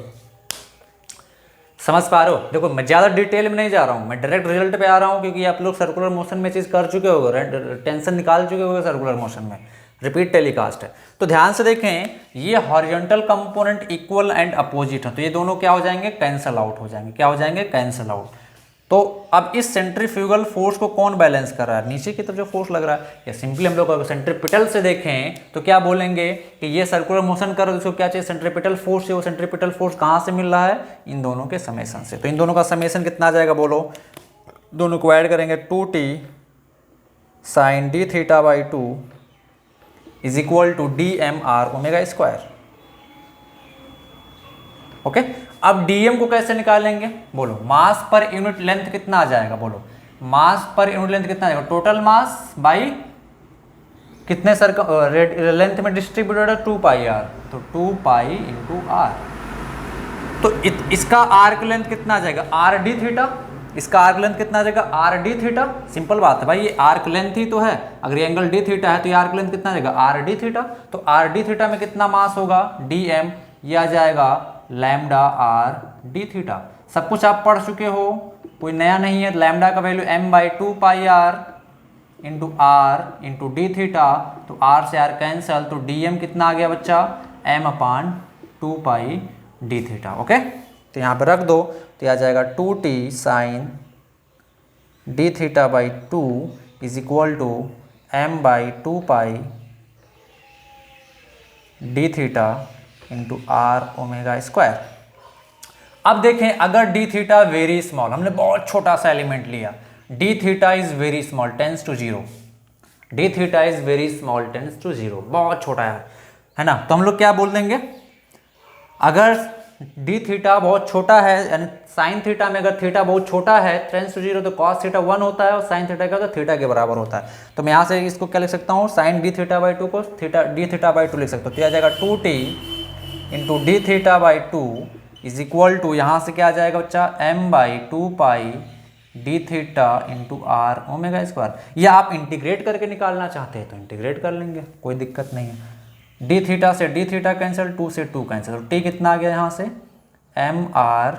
समझ पा रहे हो? देखो, मैं ज़्यादा डिटेल में नहीं जा रहा हूँ, मैं डायरेक्ट रिजल्ट पे आ रहा हूँ, क्योंकि आप लोग सर्कुलर मोशन में चीज़ कर चुके होगे, टेंशन निकाल चुके होगे सर्कुलर मोशन में, रिपीट टेलीकास्ट है। तो ध्यान से देखें, ये horizontal component equal and opposite है, तो ये दोनों क्या हो जाएंगे? कैंसल आउट हो जाएंगे। क्या हो जाएंगे? Cancel out. तो अब इस सेंट्रीफ्यूगल फोर्स को कौन बैलेंस कर रहा है? नीचे की तरफ जो फोर्स लग रहा है। या सिंपली हम लोग अगर सेंट्रीपिटल से देखें तो क्या बोलेंगे कि ये सर्कुलर मोशन कर रहा है, उसको क्या चाहिए? सेंट्रीपिटल फोर्स है। वो सेंट्रीपिटल फोर्स कहाँ से मिल रहा है? इन दोनों के समेशन से। तो इन दोनों का समेशन कितना आ जाएगा बोलो? दोनों को ऐड करेंगे 2t sine d theta by 2 is equal to d M R omega square. Okay, अब डीएम को कैसे निकालेंगे बोलो, मास पर यूनिट लेंथ कितना आ जाएगा बोलो, मास पर यूनिट लेंथ कितना आ जाएगा, टोटल मास बाई कितने लेंथ में डिस्ट्रीब्यूटेड है 2 पाई आर, तो 2 पाई इंटू आर। तो इसका आर्क लेंथ कितना आ जाएगा आर डी थीटा, इसका आर्क लेंथ कितना आ जाएगा आर डी थीटा। सिंपल बात है भाई, ये आर्क लेंथ ही तो है, अगर ये एंगल डी थीटा है तो ये आर्क लेंथ कितना आ जाएगा आर डी थीटा। तो आर डी थीटा में कितना मास होगा डी एम, ये आ जाएगा लैम्डा आर डी थीटा। सब कुछ आप पढ़ चुके हो, कोई नया नहीं है। लैम्डा का value M by 2 pi R into d theta, तो आर से आर कैंसल, तो डी एम कितना आ गया बच्चा M upon 2 pi d theta. Okay, तो यहाँ पे रख दो, तो आ जाएगा 2t sine d theta by 2 is equal to M by 2 pi d theta into R omega square. अब देखें, अगर डी थीटा वेरी स्मॉल, हमने बहुत छोटा सा एलिमेंट लिया, d theta is very small tends to zero, d theta is very small tends to zero, बहुत छोटा है ना, तो हम लोग क्या बोल देंगे, अगर डी थीटा बहुत छोटा है, यानी साइन थीटा में अगर थीटा बहुत छोटा है टेंस टू जीरो, तो कॉस थीटा 1 होता है और साइन थीटा क्या होता है थीटा के बराबर होता है। तो मैं यहाँ से इसको क्या लिख सकता हूँ, साइन डी थीटा बाई 2 को थीटा डी थीटा बाई 2 लिख सकता हूँ, तो आ जाएगा 2t into d theta by 2 is equal to, यहाँ से क्या आ जाएगा बच्चा M by 2 pi d theta into R omega square. या आप इंटीग्रेट करके निकालना चाहते हैं तो इंटीग्रेट कर लेंगे, कोई दिक्कत नहीं है। डी थीटा से डी थीटा कैंसिल, 2 से 2 कैंसिल, तो टी कितना आ गया यहाँ से M R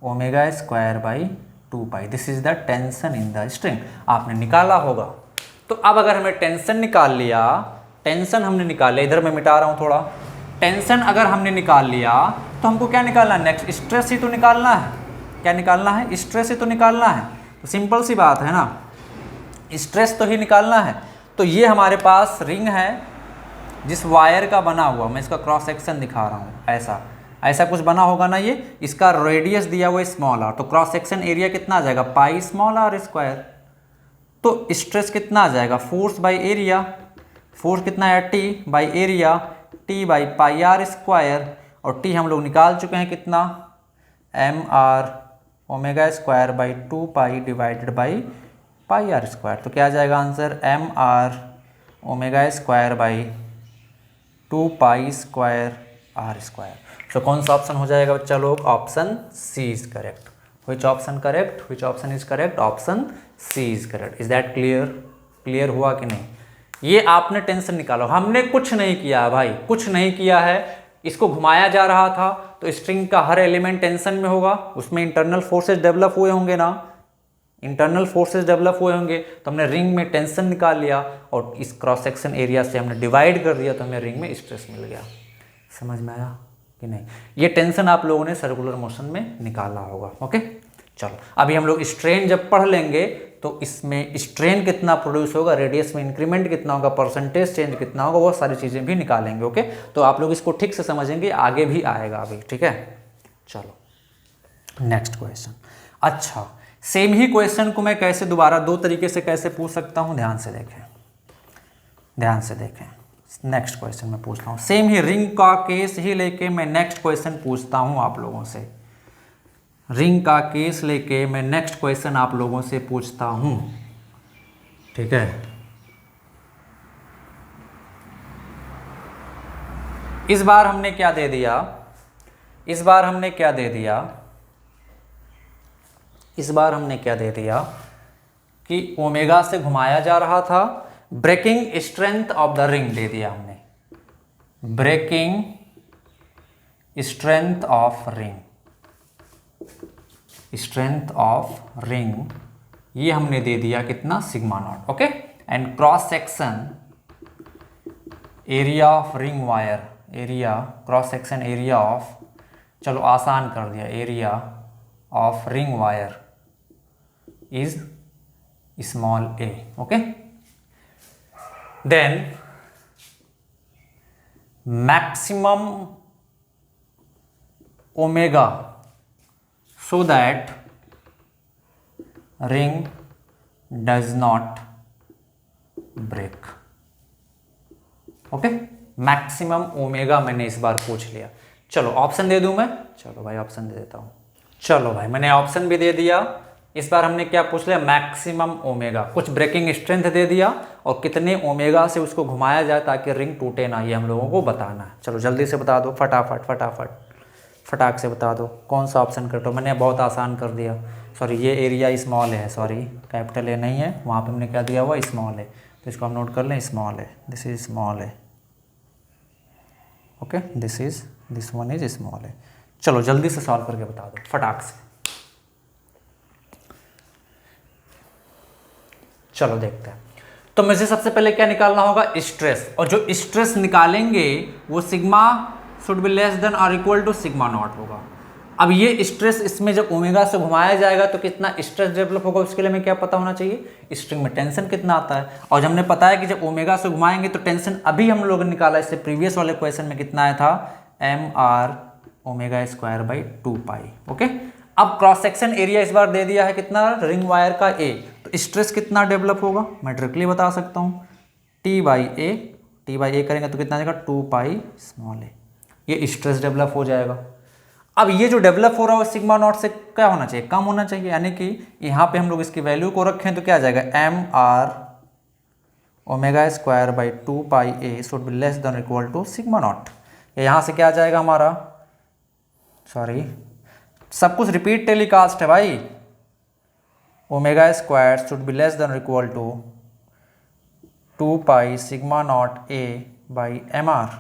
omega square by 2 pi. This is the tension in the string, आपने निकाला होगा। तो अब अगर हमें टेंशन निकाल लिया, टेंशन हमने निकाल लिया, इधर मैं मिटा रहा हूँ थोड़ा, टेंशन अगर हमने निकाल लिया तो हमको क्या निकालना है नेक्स्ट, स्ट्रेस ही तो निकालना है। क्या निकालना है, स्ट्रेस ही तो निकालना है। तो सिंपल सी बात है ना, स्ट्रेस तो ही निकालना है। तो ये हमारे पास रिंग है जिस वायर का बना हुआ, मैं इसका क्रॉस सेक्शन दिखा रहा हूँ, ऐसा ऐसा कुछ बना होगा ना, ये इसका रेडियस दिया हुआ है स्मॉल आर, तो क्रॉस सेक्शन एरिया कितना आ जाएगा पाई स्मॉल आर स्क्वायर। तो स्ट्रेस कितना आ जाएगा फोर्स बाई एरिया, फोर्स कितना है T by area, T by pi R square, और टी हम लोग निकाल चुके हैं कितना M R omega square by 2 pi divided by pi R square. तो क्या आ जाएगा answer M R omega square by 2 pi square are square. तो कौन सा ऑप्शन हो जाएगा बच्चा लोग, option C is correct. Which option correct, which option is correct, option C is correct. Is that clear, clear हुआ कि नहीं। ये आपने टेंशन निकालो, हमने कुछ नहीं किया है भाई, कुछ नहीं किया है, इसको घुमाया जा रहा था, तो स्ट्रिंग का हर एलिमेंट टेंशन में होगा, उसमें इंटरनल फोर्सेज डेवलप हुए होंगे ना, इंटरनल फोर्सेज डेवलप हुए होंगे, तो हमने रिंग में टेंशन निकाल लिया और इस क्रॉस सेक्शन एरिया से हमने डिवाइड कर दिया, तो हमें रिंग में स्ट्रेस मिल गया। समझ में आया कि नहीं। ये टेंशन आप लोगों ने सर्कुलर मोशन में निकाला होगा। ओके, चलो अभी हम लोग स्ट्रेन जब पढ़ लेंगे तो इसमें स्ट्रेन कितना प्रोड्यूस होगा, रेडियस में इंक्रीमेंट कितना होगा, परसेंटेज चेंज कितना होगा, वो सारी चीज़ें भी निकालेंगे। ओके, तो आप लोग इसको ठीक से समझेंगे, आगे भी आएगा अभी। ठीक है, चलो नेक्स्ट क्वेश्चन। अच्छा, सेम ही क्वेश्चन को मैं कैसे दोबारा दो तरीके से कैसे पूछ सकता हूँ, ध्यान से देखें, ध्यान से देखें। नेक्स्ट क्वेश्चन मैं पूछता हूँ, सेम ही रिंग का केस ही लेके मैं नेक्स्ट क्वेश्चन पूछता हूँ आप लोगों से। रिंग का केस लेके मैं नेक्स्ट क्वेश्चन आप लोगों से पूछता हूँ। ठीक है, इस बार हमने क्या दे दिया, इस बार हमने क्या दे दिया, इस बार हमने क्या दे दिया कि ओमेगा से घुमाया जा रहा था, breaking strength of the ring दे दिया हमने, breaking strength of ring, strength of ring ये हमने दे दिया कितना sigma nought. Okay, and cross section area of ring wire, area cross section area of, चलो आसान कर दिया, area of ring wire is small a. Okay, then maximum omega so that ring does not break. Okay, maximum omega मैंने इस बार पूछ लिया। चलो option दे दूं मैं, चलो भाई ऑप्शन दे देता हूं। चलो भाई मैंने ऑप्शन भी दे दिया। इस बार हमने क्या पूछ लिया, मैक्सिमम ओमेगा, कुछ ब्रेकिंग स्ट्रेंथ दे दिया और कितने ओमेगा से उसको घुमाया जाए ताकि रिंग टूटे ना, ये हम लोगों को बताना है। चलो जल्दी से बता दो, फटाफट फटाफट फटाक से बता दो कौन सा ऑप्शन करेक्ट हो। मैंने बहुत आसान कर दिया। सॉरी ये एरिया स्मॉल है, सॉरी कैपिटल ए नहीं है, वहाँ पे हमने क्या दिया हुआ स्मॉल है, तो इसको हम नोट कर लें, स्मॉल है, दिस इज स्मॉल है। Okay this one is small है। चलो जल्दी से सॉल्व करके बता दो फटाक से। चलो देखते हैं। तो मुझे सबसे पहले क्या निकालना होगा, स्ट्रेस, और जो स्ट्रेस निकालेंगे वो sigma should be less than और इक्वल टू सिग्मा नॉट होगा। अब ये स्ट्रेस इसमें जब ओमेगा से घुमाया जाएगा तो कितना स्ट्रेस डेवलप होगा, उसके लिए हमें क्या पता होना चाहिए, स्ट्रिंग में टेंशन कितना आता है। और हमने पता है कि जब ओमेगा से घुमाएंगे तो टेंशन अभी हम लोगों ने निकाला, इससे प्रीवियस वाले क्वेश्चन में कितना आया था, M R omega square by 2 pi. Okay, अब क्रॉस सेक्शन एरिया इस बार दे दिया है कितना, रिंग वायर का ए, तो स्ट्रेस कितना डेवलप होगा मैं डायरेक्टली बता सकता हूँ, टी बाई ए करेंगे तो कितना आ जाएगा 2 पाई स्मॉल ए, ये स्ट्रेस डेवलप हो जाएगा। अब ये जो डेवलप हो रहा है सिग्मा नॉट से क्या होना चाहिए, कम होना चाहिए, यानी कि यहाँ पे हम लोग इसकी वैल्यू को रखें तो क्या आ जाएगा, M R omega square by 2 pi A should be less than equal to sigma naught. यहाँ से क्या आ जाएगा हमारा, सॉरी सब कुछ रिपीट टेलीकास्ट है भाई, omega square should be less than equal to 2 pi sigma nought A by M R,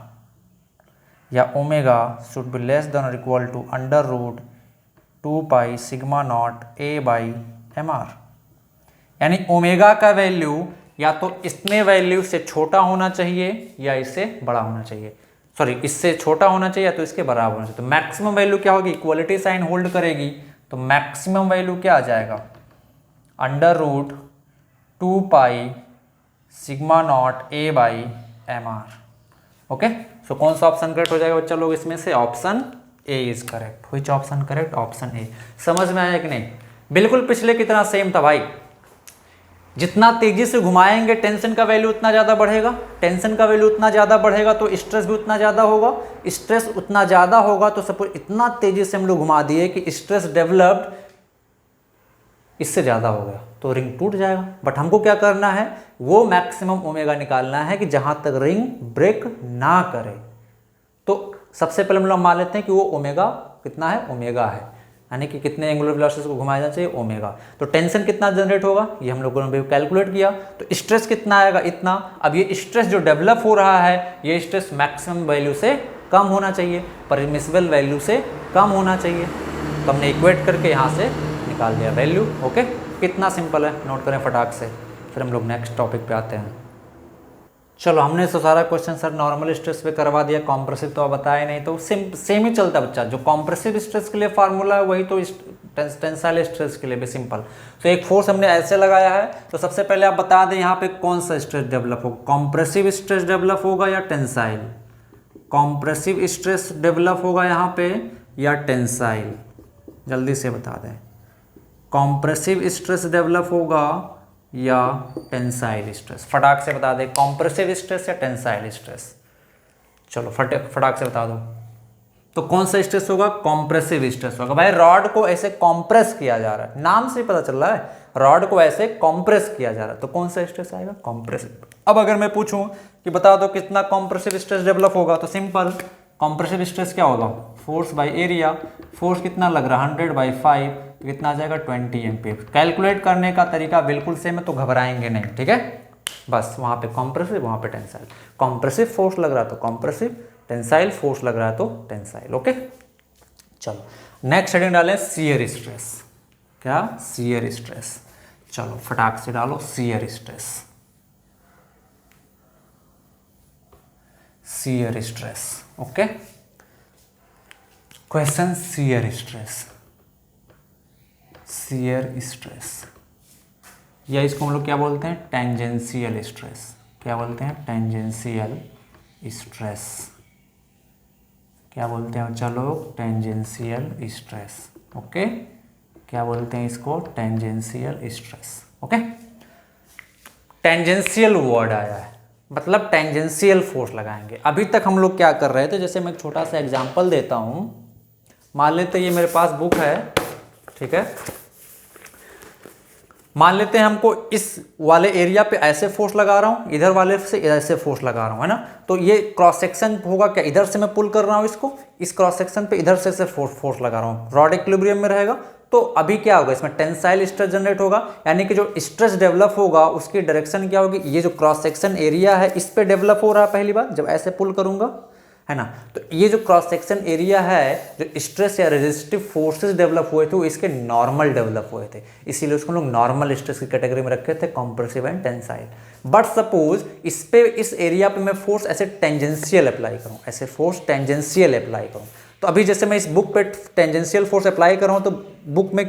या omega should be less than और equal to under root 2 pi sigma nought A by M R. यानी omega का value या तो इतने value से छोटा होना चाहिए या इससे बड़ा होना चाहिए, सॉरी इससे छोटा होना चाहिए या तो इसके बराबर होना चाहिए। तो मैक्सिमम वैल्यू क्या होगी, इक्वलिटी साइन होल्ड करेगी, तो मैक्सिमम वैल्यू क्या आ जाएगा, under root 2 pi sigma nought A by M R. Okay, so कौन सा ऑप्शन करेक्ट हो जाएगा बच्चा लोग इसमें से, option A is correct. Which option correct, option A. समझ में आया कि नहीं, बिल्कुल पिछले की तरह सेम था भाई, जितना तेजी से घुमाएंगे टेंशन का वैल्यू उतना ज़्यादा बढ़ेगा, टेंशन का वैल्यू उतना ज़्यादा बढ़ेगा तो स्ट्रेस भी उतना ज़्यादा होगा, स्ट्रेस उतना ज़्यादा होगा तो सपोज इतना तेजी से हम लोग घुमा दिए कि स्ट्रेस डेवलप्ड इससे ज़्यादा हो गया तो रिंग टूट जाएगा। बट हमको क्या करना है, वो मैक्सिमम ओमेगा निकालना है कि जहाँ तक रिंग ब्रेक ना करे। तो सबसे पहले हम लोग मान लेते हैं कि वो ओमेगा कितना है, ओमेगा है, यानी कि कितने एंगुलर वेलोसिटी को घुमाया जाना चाहिए, ओमेगा। तो टेंशन कितना जनरेट होगा ये हम लोगों ने कैलकुलेट किया, तो स्ट्रेस कितना आएगा, इतना। अब ये स्ट्रेस जो डेवलप हो रहा है ये स्ट्रेस मैक्सिमम वैल्यू से कम होना चाहिए, परमिसिबल वैल्यू से कम होना चाहिए, तो हमने इक्वेट करके यहाँ से निकाल दिया वैल्यू। ओके, कितना सिंपल है, नोट करें फटाक से, फिर हम लोग नेक्स्ट टॉपिक पे आते हैं। चलो हमने तो सारा क्वेश्चन सर नॉर्मल स्ट्रेस पे करवा दिया, कॉम्प्रेसिव तो बताया नहीं, तो सेम ही चलता है बच्चा, जो कॉम्प्रेसिव स्ट्रेस के लिए फार्मूला है वही तो टेंसाइल स्ट्रेस के लिए भी सिंपल। तो एक फोर्स हमने ऐसे लगाया है, तो सबसे पहले आप बता दें यहाँ पे कौन सा स्ट्रेस डेवलप होगा, कॉम्प्रेसिव स्ट्रेस डेवलप होगा या टेंसाइल, कॉम्प्रेसिव स्ट्रेस डेवलप होगा यहाँ पे या टेंसाइल, जल्दी से बता दें, कॉम्प्रेसिव स्ट्रेस डेवलप होगा या टेंसाइल स्ट्रेस, फटाक से बता दें, कॉम्प्रेसिव स्ट्रेस या टेंसाइल स्ट्रेस। चलो फटाक से बता दो, तो कौन सा स्ट्रेस होगा, कॉम्प्रेसिव स्ट्रेस होगा। भाई रॉड को ऐसे कॉम्प्रेस किया जा रहा है, नाम से पता चल रहा है, रॉड को ऐसे कॉम्प्रेस किया जा रहा है, तो कौन सा स्ट्रेस आएगा, कॉम्प्रेसिव। अब अगर मैं पूछूं कि बता दो कितना कॉम्प्रेसिव स्ट्रेस डेवलप होगा, तो सिंपल, कॉम्प्रेसिव स्ट्रेस क्या होगा, फोर्स बाई एरिया, फोर्स कितना लग रहा है 100/5, तो कितना आ जाएगा 20 एम्पीयर। कैलकुलेट करने का तरीका बिल्कुल सेम है, तो घबराएंगे नहीं, ठीक है। बस वहाँ पे कॉम्प्रेसिव, वहाँ पे टेंसाइल, कॉम्प्रेसिव फोर्स लग रहा है तो कॉम्प्रेसिव, टेंसाइल फोर्स लग रहा है तो टेंसाइल। ओके, चलो नेक्स्ट हेडिंग डालें शियर स्ट्रेस। क्या, शियर स्ट्रेस। चलो फटाक से डालो shear stress, shear stress. Okay, question shear stress, shear stress, या इसको हम लोग क्या बोलते हैं, टेंजेंशियल स्ट्रेस। क्या बोलते हैं, टेंजेंशियल स्ट्रेस। क्या बोलते हैं बच्चा लोग, टेंजेंशियल स्ट्रेस। ओके, क्या बोलते हैं इसको, tangential stress. Okay, tangential word आया है, मतलब टेंजेंशियल फोर्स लगाएंगे। अभी तक हम लोग क्या कर रहे थे, जैसे मैं एक छोटा सा एग्जांपल देता हूं। मान लेते ये मेरे पास बुक है, ठीक है, मान लेते हैं हमको इस वाले एरिया पे ऐसे फोर्स लगा रहा हूं, इधर वाले से ऐसे फोर्स लगा रहा हूं, है ना। तो ये क्रॉस सेक्शन होगा क्या, इधर से मैं पुल कर रहा हूं इसको, इस क्रॉस सेक्शन पे इधर से फोर्स लगा रहा हूं, रॉड इक्विलिब्रियम में रहेगा। तो अभी क्या होगा, इसमें टेंसाइल स्ट्रेस जनरेट होगा, यानी कि जो स्ट्रेस डेवलप होगा उसकी डायरेक्शन क्या होगी, ये जो क्रॉस सेक्शन एरिया है इस पे डेवलप हो रहा है पहली बार, जब ऐसे पुल करूंगा, है ना। तो ये जो क्रॉस सेक्शन एरिया है, जो स्ट्रेस या रेजिस्टिव फोर्सेस डेवलप हुए थे वो इसके नॉर्मल डेवलप हुए थे, इसीलिए उसको लोग नॉर्मल स्ट्रेस की कैटेगरी में रखे थे, compressive and tensile. But suppose इस एरिया पे मैं फोर्स ऐसे टेंजेंशियल अप्लाई करूं, ऐसे फोर्स टेंजेंशियल अप्लाई करूं, तो अभी जैसे मैं इस बुक पे टेंजेंशियल फोर्स अप्लाई कर रहा हूं, तो बुक में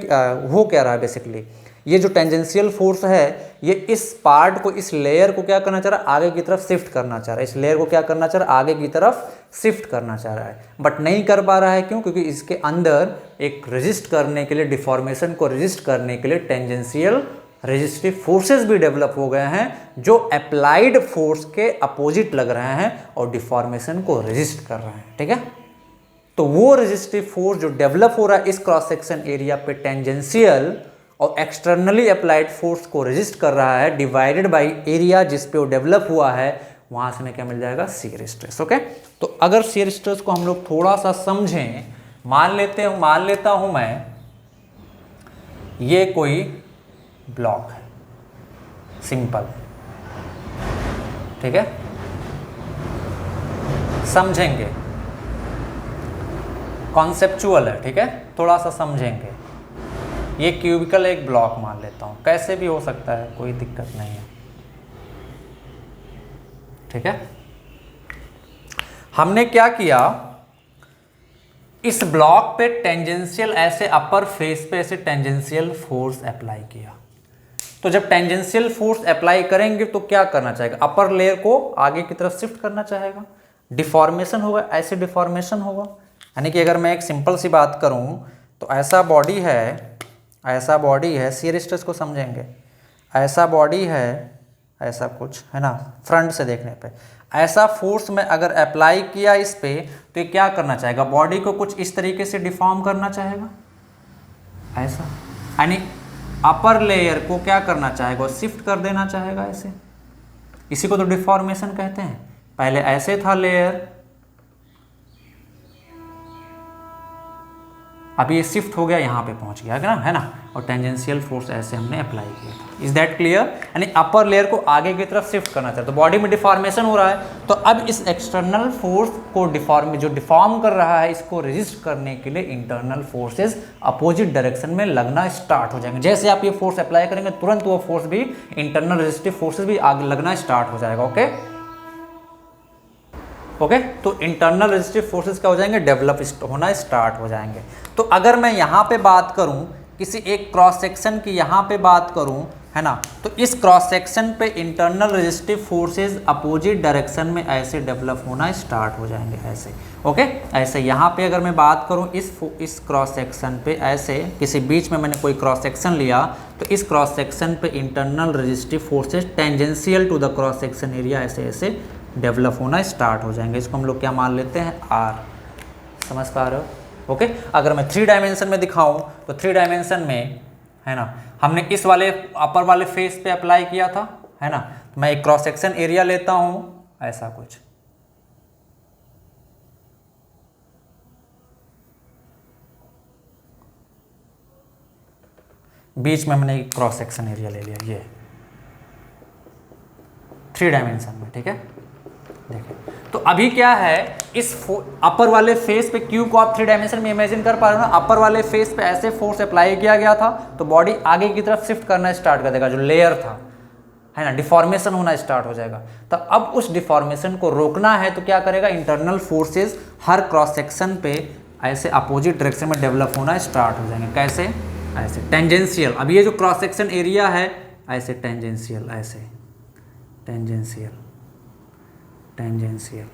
हो क्या रहा है, बेसिकली ये जो टेंजेंशियल फोर्स है ये इस पार्ट को, इस लेयर को क्या करना चाह रहा है, आगे की तरफ शिफ्ट करना चाह रहा है, इस लेयर को क्या करना चाह रहा है, आगे की तरफ शिफ्ट करना चाह रहा है, बट नहीं कर पा रहा है। क्यों? क्योंकि इसके अंदर एक रेजिस्ट करने के लिए, डिफॉर्मेशन को रेजिस्ट करने के लिए टेंजेंशियल रेजिस्टिव फोर्सेस भी डेवलप हो गए हैं, जो अप्लाइड फोर्स के अपोजिट लग रहे हैं और डिफॉर्मेशन को रेजिस्ट कर रहे हैं, ठीक है। तो वो रेजिस्टिव फोर्स जो डेवलप हो रहा है इस क्रॉस सेक्शन एरिया पे टेंजेंशियल, और एक्सटर्नली अप्लाइड फोर्स को रेजिस्ट कर रहा है, डिवाइडेड बाय एरिया जिस पे वो डेवलप हुआ है, वहां से हमें क्या मिल जाएगा, शियर स्ट्रेस। ओके, तो अगर शियर स्ट्रेस को हम लोग थोड़ा सा समझें, मान लेता हूं मैं ये कोई ब्लॉक है, सिंपल, ठीक है, समझेंगे, कॉन्सेप्चुअल है, ठीक है, थोड़ा सा समझेंगे। ये क्यूबिकल एक ब्लॉक मान लेता हूं, कैसे भी हो सकता है, कोई दिक्कत नहीं है, ठीक है। हमने क्या किया, इस ब्लॉक पे टेंजेंशियल ऐसे अपर फेस पे ऐसे टेंजेंशियल फोर्स अप्लाई किया। तो जब टेंजेंशियल फोर्स अप्लाई करेंगे तो क्या करना चाहेगा, अपर लेयर को आगे की तरफ शिफ्ट करना चाहेगा, डिफॉर्मेशन होगा, ऐसे डिफॉर्मेशन होगा। यानी कि अगर मैं एक सिंपल सी बात करूं तो ऐसा बॉडी है, शियर स्ट्रेस को समझेंगे, ऐसा बॉडी है, ऐसा कुछ है ना, फ्रंट से देखने पे ऐसा फोर्स में अगर अप्लाई किया इस पे, तो ये क्या करना चाहेगा, बॉडी को कुछ इस तरीके से डिफॉर्म करना चाहेगा, ऐसा, यानी अपर लेयर को क्या करना चाहेगा, शिफ्ट कर देना चाहेगा ऐसे, इसी को तो डिफॉर्मेशन कहते हैं। पहले ऐसे था लेयर, अभी ये शिफ्ट हो गया, यहाँ पे पहुंच गया है ना, और टेंजेंशियल फोर्स ऐसे हमने अप्लाई किया था। Is that clear? यानी अपर लेयर को आगे की तरफ शिफ्ट करना चाहिए, तो बॉडी में डिफॉर्मेशन हो रहा है, तो अब इस एक्सटर्नल फोर्स को जो डिफॉर्म कर रहा है, इसको रेजिस्ट करने के लिए इंटरनल फोर्सेस अपोजिट डायरेक्शन में लगना स्टार्ट हो जाएंगे। जैसे आप ये फोर्स अप्लाई करेंगे, तुरंत वो फोर्स भी, इंटरनल रेजिस्टिव फोर्सेस भी आगे लगना स्टार्ट हो जाएगा। ओके, तो इंटरनल रेजिस्टिव फोर्सेस क्या हो जाएंगे, डेवलप होना स्टार्ट हो जाएंगे। तो अगर मैं यहाँ पे बात करूँ, किसी एक क्रॉस सेक्शन की यहाँ पे बात करूँ, है ना, तो इस क्रॉस सेक्शन पे internal resistive forces opposite direction में ऐसे डेवलप होना स्टार्ट हो जाएंगे, ऐसे। ओके, ऐसे यहाँ पे अगर मैं बात करूँ इस क्रॉस सेक्शन पे, ऐसे किसी बीच में मैंने कोई क्रॉस सेक्शन लिया, तो इस क्रॉस सेक्शन पे internal resistive forces tangential to the cross section area ऐसे ऐसे डेवलप होना स्टार्ट हो जाएंगे। इसको हम लोग क्या मान लेते हैं, आर। समझ पा रहे हो? ओके, अगर मैं 3 डायमेंशन में दिखाऊं, तो 3 डायमेंशन में, है ना, हमने इस वाले अपर वाले फेस पे अप्लाई किया था, है ना। मैं एक क्रॉस सेक्शन एरिया लेता हूं, ऐसा कुछ, बीच में हमने एक क्रॉस सेक्शन एरिया ले लिया, ये 3 डायमेंशन में, ठीक है। देखिए, तो अभी क्या है, इस अपर वाले फेस पे क्यू को आप 3 डायमेंशन में इमेजिन कर पा रहे हो ना, अपर वाले फेस पे ऐसे फोर्स अप्लाई किया गया था, तो बॉडी आगे की तरफ शिफ्ट करना स्टार्ट कर देगा, जो लेयर था, है ना, डिफॉर्मेशन होना स्टार्ट हो जाएगा। तो अब उस डिफॉर्मेशन को रोकना है, तो क्या करेगा, इंटरनल फोर्सेस हर क्रॉस सेक्शन पे ऐसे अपोजिट डायरेक्शन में डेवलप होना स्टार्ट हो जाएंगे। कैसे? ऐसे टेंजेंशियल। अब ये जो क्रॉस सेक्शन एरिया है, ऐसे टेंजेंशियल, ऐसे टेंजेंशियल, टेंजेंशियल,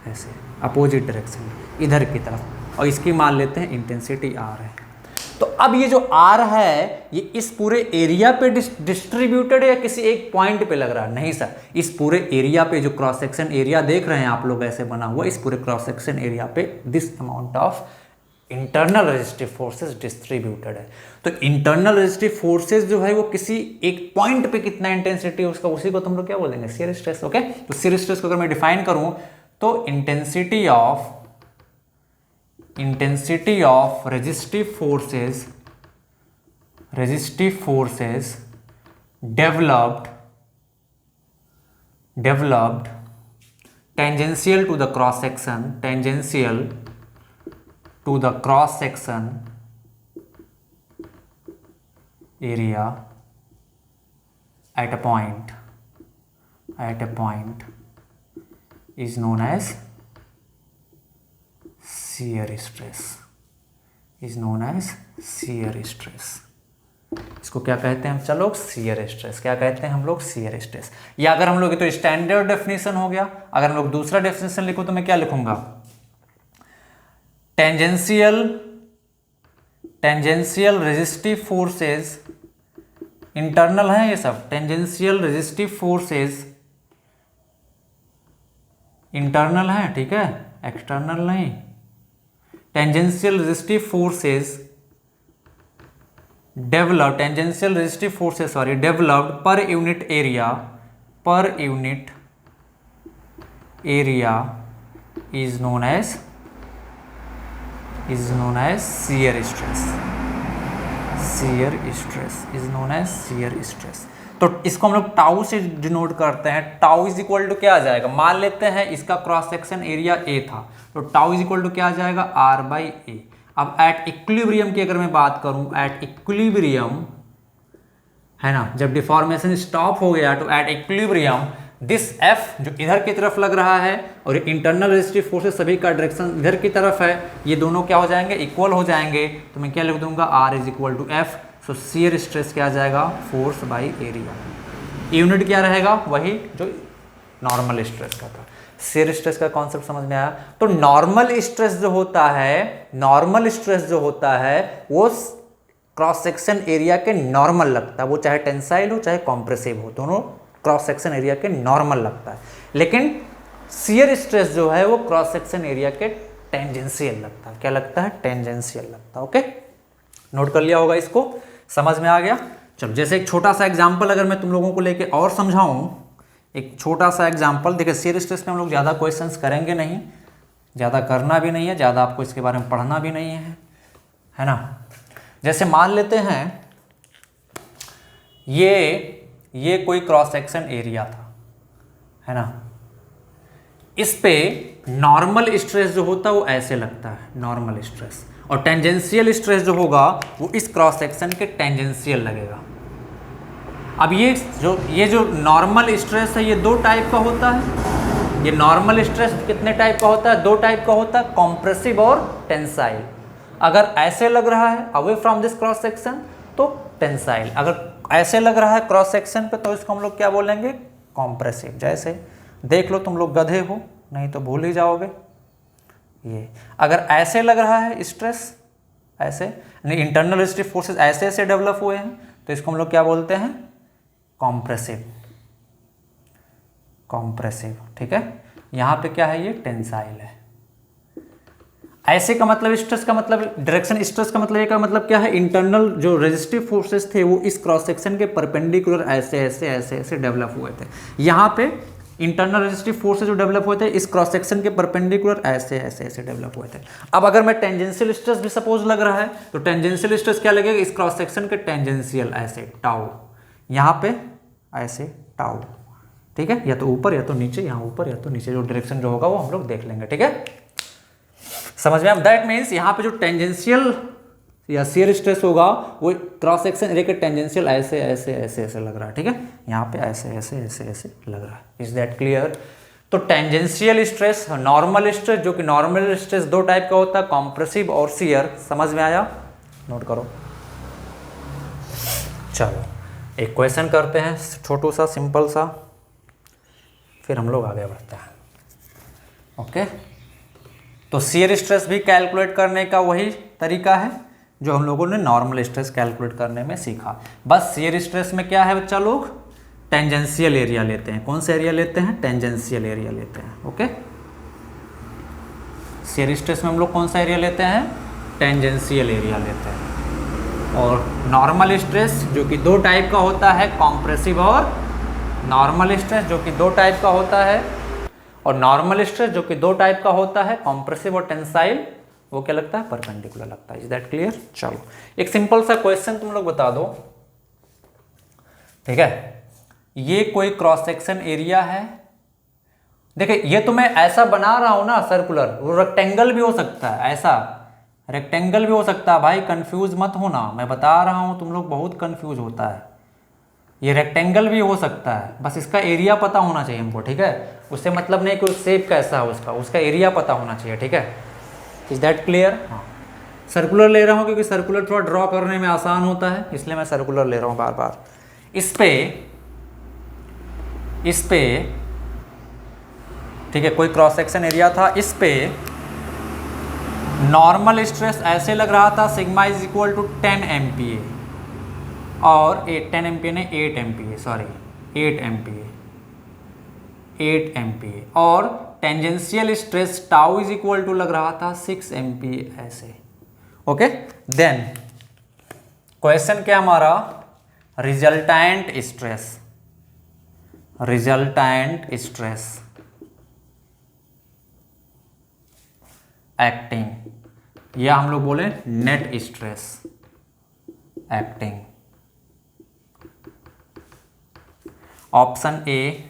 ऐसे अपोजिट डायरेक्शन इधर की तरफ, और इसकी मान लेते हैं इंटेंसिटी आर है। तो अब ये जो आर है ये इस पूरे एरिया पे डिस्ट्रीब्यूटेड है या किसी एक पॉइंट पे लग रहा है? नहीं सर, इस पूरे एरिया पे जो क्रॉस सेक्शन एरिया देख रहे हैं आप लोग ऐसे बना हुआ, इस पूरे क्रॉस सेक्शन एरिया पे this amount of internal resistive forces distributed है। तो इंटरनल रेजिस्टिव फोर्सेस जो है वो किसी एक पॉइंट पे कितना इंटेंसिटी है उसका, उसी को तुम लोग क्या बोलेंगे? Shear stress. ओके, तो शियर स्ट्रेस को अगर मैं डिफाइन करूं तो intensity of resistive forces developed tangential to the cross section area at a point is known as shear stress, इसको क्या कहते हैं हम चलो? Shear stress. क्या कहते हैं हम लोग? Shear stress. या अगर हम लोग, तो स्टैंडर्ड डेफिनेशन हो गया, अगर हम लोग दूसरा डेफिनेशन लिखो तो मैं क्या लिखूंगा? टेंजेंशियल रेजिस्टिव फोर्सेस, इंटरनल है ये सब, टेंजेंशियल रेजिस्टिव फोर्सेस इंटरनल है, ठीक है, एक्सटर्नल नहीं। Tangential resistive forces developed per unit area is known as shear stress। तो इसको हम लोग टाउ से डिनोट करते हैं। टाउ इज इक्वल टू क्या आ जाएगा? मान लेते हैं इसका क्रॉस सेक्शन एरिया ए था, तो टाउ इज इक्वल टू क्या आ जाएगा? आर बाई ए। अब एट इक्विलिब्रियम की अगर मैं बात करूं, एट इक्विलिब्रियम है ना, जब डिफॉर्मेशन स्टॉप हो गया तो एट इक्विलिब्रियम दिस एफ जो इधर की तरफ लग रहा है और इंटरनल रेजिस्टिव फोर्सेस सभी का डायरेक्शन इधर की तरफ है, ये दोनों क्या हो जाएंगे? इक्वल हो जाएंगे। तो मैं क्या लिख दूंगा? R is equal to F. So shear stress क्या आ जाएगा? Force by area. यूनिट क्या रहेगा? वही जो नॉर्मल स्ट्रेस का था। शियर स्ट्रेस का कॉन्सेप्ट समझ में आया? तो नॉर्मल स्ट्रेस जो होता है वो क्रॉस सेक्शन एरिया के नॉर्मल लगता है, वो चाहे टेंसाइल हो चाहे कॉम्प्रेसिव हो, दोनों क्रॉस सेक्शन एरिया के नॉर्मल लगता है। लेकिन शियर स्ट्रेस जो है वो क्रॉस सेक्शन एरिया के टेंजेंशियल लगता है। क्या लगता है? टेंजेंशियल लगता है। ओके, नोट कर लिया होगा, इसको समझ में आ गया? चलो, जैसे एक छोटा सा एग्जांपल अगर मैं तुम लोगों को लेके और समझाऊं, एक छोटा सा एग्जांपल। देखिए, शियर स्ट्रेस में हम लोग ज़्यादा क्वेश्चंस करेंगे नहीं, ज़्यादा करना भी नहीं है, ज़्यादा आपको इसके बारे में पढ़ना भी नहीं है ना। जैसे मान लेते हैं ये कोई क्रॉस सेक्शन एरिया था, है ना। इस पे नॉर्मल स्ट्रेस जो होता है वो ऐसे लगता है, नॉर्मल स्ट्रेस, और टेंजेंशियल स्ट्रेस जो होगा वो इस क्रॉस सेक्शन के टेंजेंशियल लगेगा। अब ये जो नॉर्मल स्ट्रेस है ये दो टाइप का होता है। ये नॉर्मल स्ट्रेस कितने टाइप का होता है? दो टाइप का होता है, कॉम्प्रेसिव और टेंसाइल। अगर ऐसे लग रहा है away from this cross section तो टेंसाइल, अगर ऐसे लग रहा है क्रॉस सेक्शन पे तो इसको हम लोग क्या बोलेंगे? कॉम्प्रेसिव। जैसे देख लो, तुम लोग गधे हो नहीं तो भूल ही जाओगे। ये अगर ऐसे लग रहा है स्ट्रेस, ऐसे इंटरनल रेजिस्टिव फोर्सेस ऐसे ऐसे डेवलप हुए हैं तो इसको हम लोग क्या बोलते हैं? कॉम्प्रेसिव। ठीक है, यहाँ पे क्या है? ये टेंसाइल है। ऐसे का मतलब स्ट्रेस का मतलब, डायरेक्शन स्ट्रेस का मतलब, ये का मतलब क्या है? इंटरनल जो रेजिस्टिव फोर्सेस थे वो इस क्रॉस सेक्शन के परपेंडिकुलर ऐसे ऐसे ऐसे ऐसे डेवलप हुए थे। यहाँ पे इंटरनल रेजिस्टिव फोर्सेस जो डेवलप हुए थे इस क्रॉस सेक्शन के परपेंडिकुलर ऐसे ऐसे ऐसे डेवलप हुए थे। अब अगर मैं टेंजेंशियल स्ट्रेस भी सपोज लग रहा है तो टेंजेंशियल स्ट्रेस क्या लगेगा? इस क्रॉस सेक्शन के टेंजेंशियल ऐसे टाउ, यहाँ पे ऐसे टाउ। ठीक है, या तो ऊपर या तो नीचे, यहाँ ऊपर या तो नीचे, जो डायरेक्शन जो होगा वो हम लोग देख लेंगे। ठीक है, समझ में? दैट मीन्स यहाँ पे जो टेंजेंशियल या शियर स्ट्रेस होगा वो क्रॉस सेक्शन एरिया के टेंजेंशियल ऐसे ऐसे ऐसे ऐसे लग रहा है। ठीक है, यहाँ पे ऐसे ऐसे ऐसे ऐसे लग रहा है। Is that clear? तो टेंजेंशियल स्ट्रेस, नॉर्मल स्ट्रेस, जो कि नॉर्मल स्ट्रेस दो टाइप का होता है, कॉम्प्रेसिव और शियर। समझ में आया? नोट करो। चलो एक क्वेश्चन करते हैं, छोटू सा सिंपल सा, फिर हम लोग आगे बढ़ते हैं। ओके, तो शियर स्ट्रेस भी कैलकुलेट करने का वही तरीका है जो हम लोगों ने नॉर्मल स्ट्रेस कैलकुलेट करने में सीखा। बस शियर स्ट्रेस में क्या है बच्चा लोग, टेंजेंशियल एरिया लेते हैं। कौन सा एरिया लेते हैं, टेंजेंशियल एरिया लेते हैं। ओके, शियर स्ट्रेस में हम लोग कौन सा एरिया लेते हैं, टेंजेंशियल एरिया लेते हैं। और नॉर्मल स्ट्रेस जो कि दो टाइप का होता है, कॉम्प्रेसिव और नॉर्मल स्ट्रेस जो कि दो टाइप का होता है, और नॉर्मल स्ट्रेस जो कि दो टाइप का होता है, कॉम्प्रेसिव और टेंसाइल, वो क्या लगता है, परपेंडिकुलर लगता है। Is that clear? चलो एक सिंपल सा क्वेश्चन तुम लोग बता दो, ठीक है। ये कोई क्रॉस सेक्शन एरिया है, देखिए ये तो मैं ऐसा बना रहा हूं ना सर्कुलर, वो रेक्टेंगल भी हो सकता है, ऐसा रेक्टेंगल भी हो सकता है भाई, कंफ्यूज मत होना, मैं बता रहा हूं, तुम लोग बहुत कंफ्यूज होता है। ये रेक्टेंगल भी हो सकता है, बस इसका एरिया पता होना चाहिए हमको, ठीक है। उससे मतलब नहीं कि शेप कैसा है उसका एरिया पता होना चाहिए, ठीक है। Is that clear? हाँ, सर्कुलर ले रहा हूँ क्योंकि सर्कुलर थोड़ा ड्रॉ करने में आसान होता है, इसलिए मैं सर्कुलर ले रहा हूँ बार बार। इस पे ठीक है, कोई क्रॉस सेक्शन एरिया था, इस पे नॉर्मल स्ट्रेस ऐसे लग रहा था, sigma is equal to 10 MPa और 10 MPa ने 8 MPa, सॉरी 8 MPa, और tangential stress tau is equal to लग रहा था 6 MPa ऐसे। ओके, देन क्वेश्चन क्या हमारा, रिजल्टेंट स्ट्रेस एक्टिंग, या हम लोग बोले net stress acting. Option A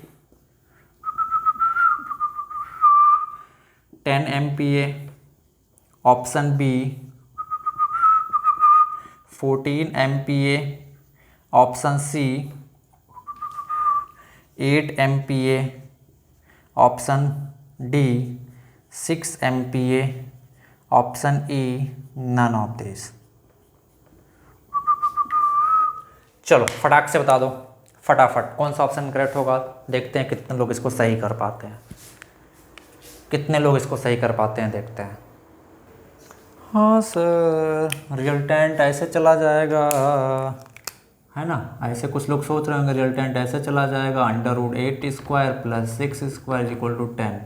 10 MPa, option B 14 MPa, option C 8 MPa, option D 6 MPa, option E none of this. चलो फटाक से बता दो, फटाफट कौन सा ऑप्शन करेक्ट होगा, देखते हैं कितने लोग इसको सही कर पाते हैं, कितने लोग इसको सही कर पाते हैं, देखते हैं। हाँ सर, रिजल्टेंट ऐसे चला जाएगा, है ना, ऐसे कुछ लोग सोच रहे होंगे रिजल्टेंट ऐसे चला जाएगा, √8² + 6² = 10।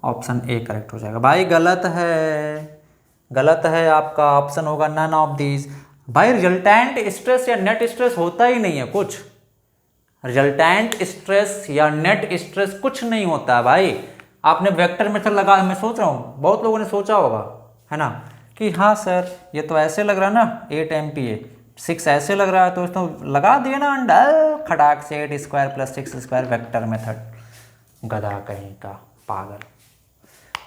ऑप्शन ए करेक्ट हो जाएगा। भाई गलत है आपका, ऑप्शन होगा नन ऑफ दीज। भाई रिजल्टेंट स्ट्रेस या नेट स्ट्रेस होता ही नहीं है कुछ, रिजल्टेंट स्ट्रेस या नेट स्ट्रेस कुछ नहीं होता है भाई। आपने वेक्टर मेथड लगा, मैं सोच रहा हूँ बहुत लोगों ने सोचा होगा, है ना, कि हाँ सर ये तो ऐसे लग रहा है ना 8 MPa, 6 ऐसे लग रहा है, तो इसको लगा दिए ना खटाक से 8² + 6² वेक्टर मेथड। गधा कहीं का, पागल।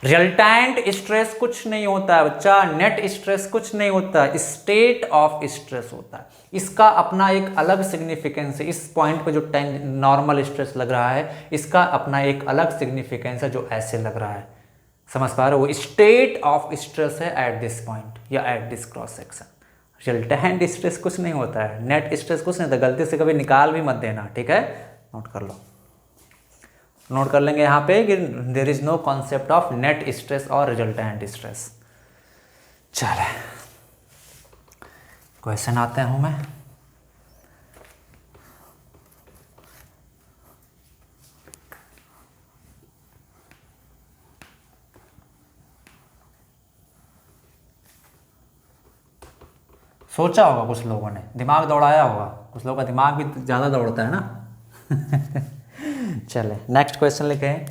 रिजल्टेंट स्ट्रेस कुछ नहीं होता है बच्चा, नेट स्ट्रेस कुछ नहीं होता है, स्टेट ऑफ स्ट्रेस होता है। इसका अपना एक अलग सिग्निफिकेंस है, इस पॉइंट पे जो नॉर्मल स्ट्रेस लग रहा है इसका अपना एक अलग सिग्निफिकेंस है, जो ऐसे लग रहा है, समझ पा रहे हो, वो स्टेट ऑफ स्ट्रेस है एट दिस पॉइंट या at this cross section. Resultant stress कुछ नहीं होता है, नेट स्ट्रेस कुछ नहीं होता, गलती से कभी निकाल भी मत देना, ठीक है, नोट कर लो, नोट कर लेंगे यहाँ पे कि there is no concept of net stress और रिजल्टेंट स्ट्रेस। चले क्वेश्चन आते हूँ मैं, सोचा होगा कुछ लोगों ने, दिमाग दौड़ाया होगा, कुछ लोगों का दिमाग भी ज़्यादा दौड़ता है ना। चले नेक्स्ट क्वेश्चन लिखे हैं,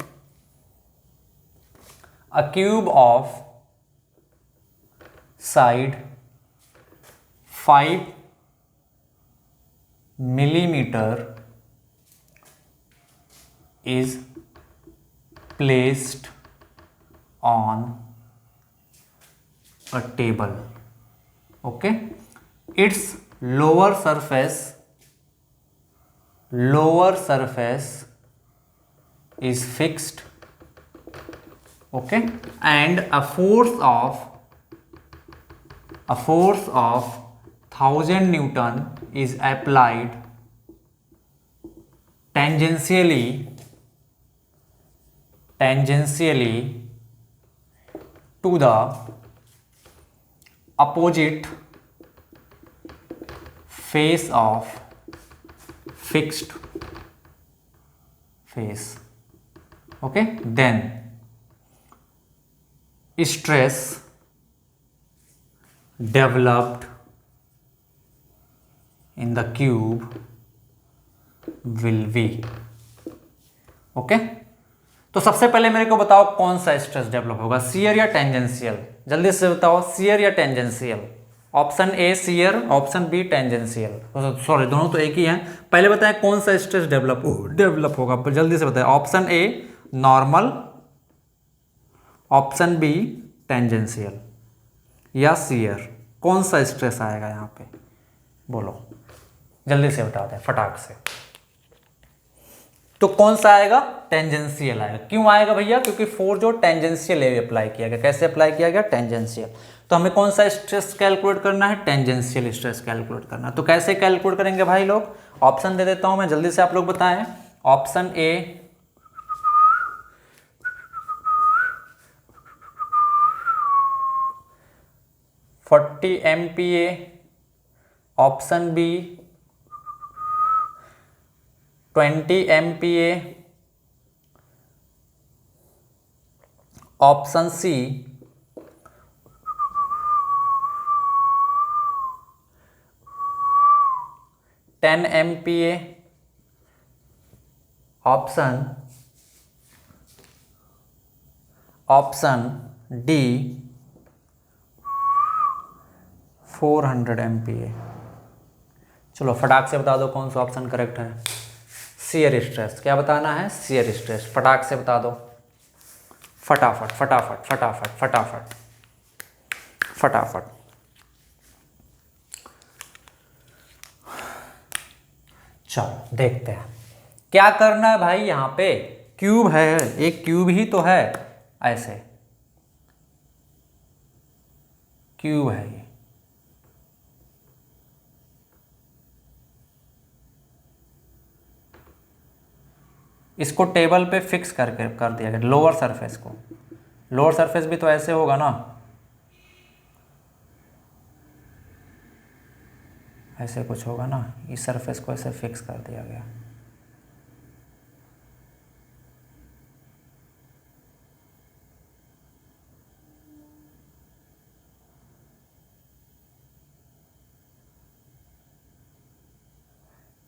अ cube of side 5 millimeter is placed on a table. Okay, its lower surface is fixed. Okay, and a force of 1000 Newton is applied tangentially to the opposite face of fixed face, okay, then stress developed in the cube will be, okay. तो सबसे पहले मेरे को बताओ कौन सा stress develop होगा, shear या टेंजेंशियल, जल्दी से बताओ, शियर या tangential. Option A shear, option B tangential, sorry दोनों तो एक ही हैं। पहले बताएं कौन सा स्ट्रेस डेवलप होगा, जल्दी से बताएं। Option A normal, option B tangential या शियर, कौन सा स्ट्रेस आएगा यहाँ पे, बोलो जल्दी से बता दें फटाक से। तो कौन सा आएगा, टेंजेंशियल आएगा। क्यों आएगा भैया, क्योंकि फोर्स जो टेंजेंशियल अप्लाई किया गया। कैसे अप्लाई किया गया, टेंजेंशियल। तो हमें कौन सा स्ट्रेस कैलकुलेट करना है, टेंजेंशियल स्ट्रेस कैलकुलेट करना है। तो कैसे कैलकुलेट करेंगे भाई लोग, ऑप्शन दे देता हूं मैं, जल्दी से आप लोग बताएं। Option A 40 MPa, option B 20 MPa, option C 10 MPa, option D 400 MPa। चलो फटाक से बता दो कौन सा ऑप्शन करेक्ट है। शियर स्ट्रेस, क्या बताना है, शियर स्ट्रेस, फटाक से बता दो, फटाफट फटाफट फटाफट फटाफट फटाफट। चलो देखते हैं क्या करना है भाई। यहां पे क्यूब है, एक क्यूब ही तो है, ऐसे क्यूब है ये, इसको टेबल पे फिक्स करके कर दिया गया। लोअर सरफेस को, लोअर सरफेस भी तो ऐसे होगा ना, ऐसे कुछ होगा ना, इस सरफेस को ऐसे फिक्स कर दिया गया।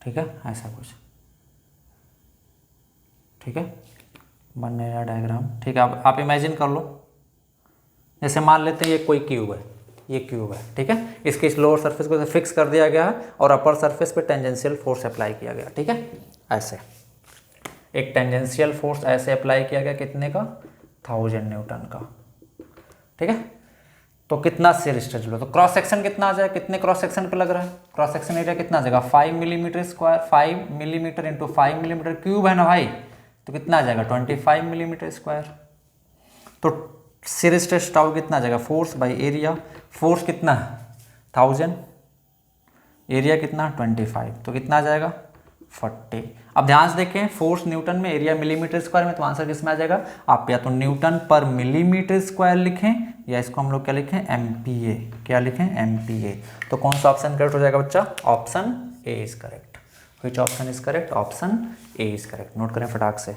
ठीक है, ऐसा कुछ, ठीक है, बन गया डायग्राम। ठीक है, आप इमेजिन कर लो, जैसे मान लेते हैं ये कोई क्यूब है, ये क्यूब है, ठीक है, इसके इस लोअर सरफेस को फिक्स कर दिया गया है और अपर सरफेस पे टेंजेंशियल फोर्स अप्लाई किया गया। ठीक है, ऐसे एक टेंजेंशियल फोर्स ऐसे अप्लाई किया गया, कितने का, 1000 न्यूटन का। ठीक है, तो कितना शियर स्ट्रेस लो, तो क्रॉस सेक्शन कितना आ जाएगा, कितने क्रॉस सेक्शन पे लग रहा है, क्रॉस सेक्शन एरिया कितना आ जाएगा, 5 millimetre square, 5 millimetre into 5 millimetre, cube है ना भाई, तो कितना आ जाएगा 25 मिलीमीटर स्क्वायर। तो शियर स्ट्रेस टाउ कितना आ जाएगा, फोर्स बाई एरिया, फोर्स कितना है 1000, एरिया कितना 25, तो कितना आ जाएगा 40। अब ध्यान से देखें, फोर्स न्यूटन में, एरिया मिलीमीटर स्क्वायर में, तो आंसर किस में आ जाएगा, आप या तो न्यूटन पर मिलीमीटर स्क्वायर लिखें या इसको हम लोग क्या लिखें, एमपीए, क्या लिखें, एमपीए। तो कौन सा ऑप्शन करेक्ट हो जाएगा बच्चा, option A is correct. Which option is correct, option A is correct. Note करें फटाक से,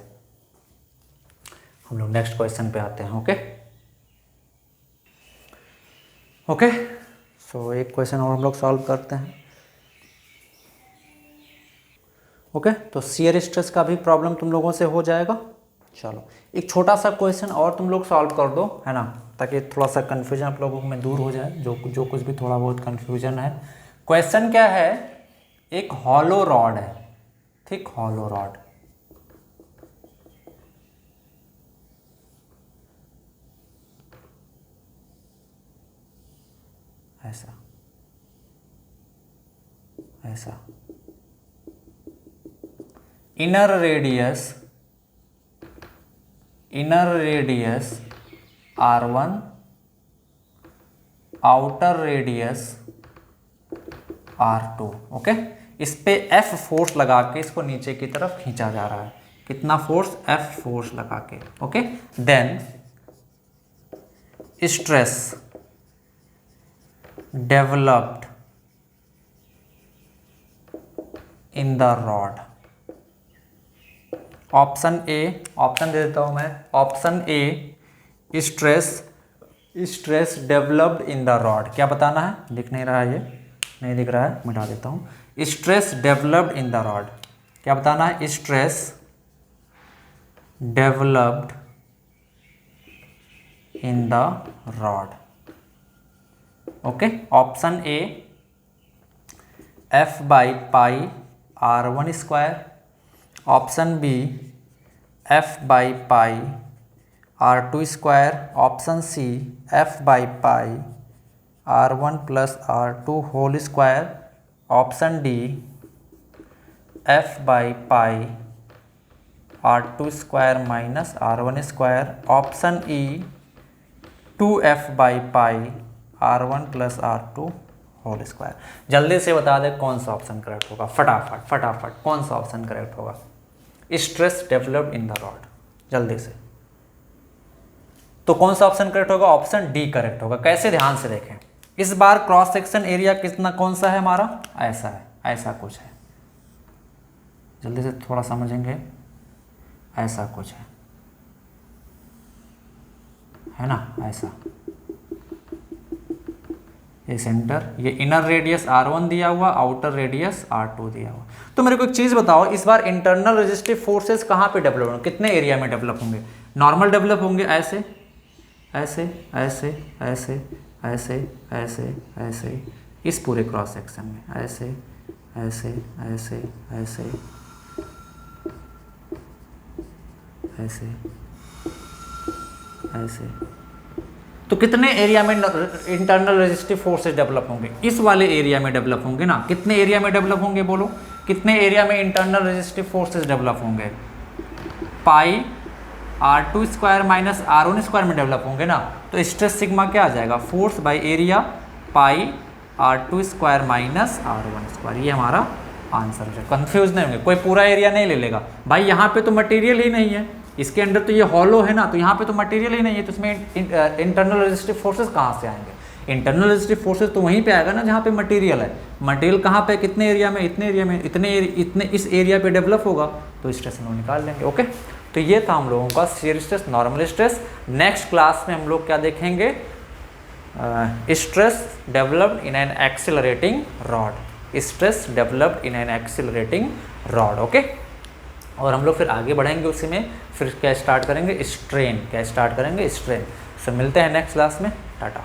हम लोग नेक्स्ट क्वेश्चन पे आते हैं। ओके ओके, सो एक क्वेश्चन और हम लोग सॉल्व करते हैं। ओके, तो शियर स्ट्रेस का भी प्रॉब्लम तुम लोगों से हो जाएगा। चलो एक छोटा सा क्वेश्चन और तुम लोग सॉल्व कर दो, है ना, ताकि थोड़ा सा कन्फ्यूजन आप लोगों में दूर हो जाए, जो कुछ भी थोड़ा बहुत कन्फ्यूजन है। क्वेश्चन क्या है, एक हॉलो रॉड है, थिक हॉलो रॉड, ऐसा ऐसा, inner radius R1, outer radius R2। Okay, इस पे F फोर्स लगा के इसको नीचे की तरफ खींचा जा रहा है, कितना फोर्स, F फोर्स लगा के। Okay, then stress developed in the rod. Option A, option दे देता हूं मैं, option A stress developed in the rod. क्या बताना है, दिख नहीं रहा है, ये नहीं दिख रहा है, मिटा देता हूं। Stress developed in the rod, क्या बताना है, stress developed in the rod. Okay, option A F by pi R1 square, option B F by pi R2 square, option C F by pi R1 plus R2 whole square, option D F by pi R2 square minus R1 square, option E 2F by pi R1 plus R2 whole square. जल्दी से बता दे कौन सा option correct होगा, फटाफट फटाफट, कौन सा ऑप्शन करेक्ट होगा, stress developed in the rod, जल्दी से। तो कौन सा ऑप्शन करेक्ट होगा, ऑप्शन डी करेक्ट होगा। कैसे, ध्यान से देखें, इस बार क्रॉस सेक्शन एरिया कितना, कौन सा है हमारा, ऐसा है, ऐसा कुछ है, जल्दी से थोड़ा समझेंगे, ऐसा कुछ है ना, ऐसा, ये सेंटर, ये इनर रेडियस R1 दिया हुआ, आउटर रेडियस R2 दिया हुआ। तो मेरे को एक चीज़ बताओ, इस बार इंटरनल रेजिस्टिव फोर्सेस कहाँ पे डेवलप होंगे, कितने एरिया में डेवलप होंगे, नॉर्मल डेवलप होंगे, ऐसे ऐसे ऐसे ऐसे ऐसे ऐसे ऐसे, इस पूरे क्रॉस सेक्शन में ऐसे ऐसे ऐसे ऐसे ऐसे ऐसे। तो कितने एरिया में इंटरनल रेजिस्टिव फोर्सेस डेवलप होंगे, इस वाले एरिया में डेवलप होंगे ना। कितने एरिया में डेवलप होंगे, बोलो कितने एरिया में इंटरनल रेजिस्टिव फोर्सेस डेवलप होंगे, पाई R2 square minus R1 square में डेवलप होंगे ना। तो स्ट्रेस सिग्मा क्या आ जाएगा, force by area pi R2 square minus R1 square. ये हमारा आंसर है। कंफ्यूज नहीं होंगे, कोई पूरा एरिया नहीं ले लेगा भाई, यहाँ पे तो मटेरियल ही नहीं है, इसके अंदर तो ये हॉलो है ना, तो यहाँ पे तो मटेरियल ही नहीं है, तो इसमें इंटरनल रेजिस्टिव फोर्सेस कहाँ से आएंगे। इंटरनल रेजिस्टिव फोर्सेस तो वहीं पे आएगा ना जहाँ पे मटेरियल है। मटेरियल कहाँ पे, कितने एरिया में, इतने एरिया में, इतने इस एरिया पे डेवलप होगा, तो स्ट्रेस हम लोग निकाल लेंगे। ओके, तो ये था हम लोगों का shear stress, normal stress. Next class में हम लोग क्या देखेंगे, stress developed in an accelerating rod, stress developed in an accelerating rod. Okay, और हम लोग फिर आगे बढ़ेंगे उसी में, फिर क्या स्टार्ट करेंगे, स्ट्रेन, क्या स्टार्ट करेंगे, स्ट्रेन। सो मिलते हैं नेक्स्ट क्लास में, टाटा।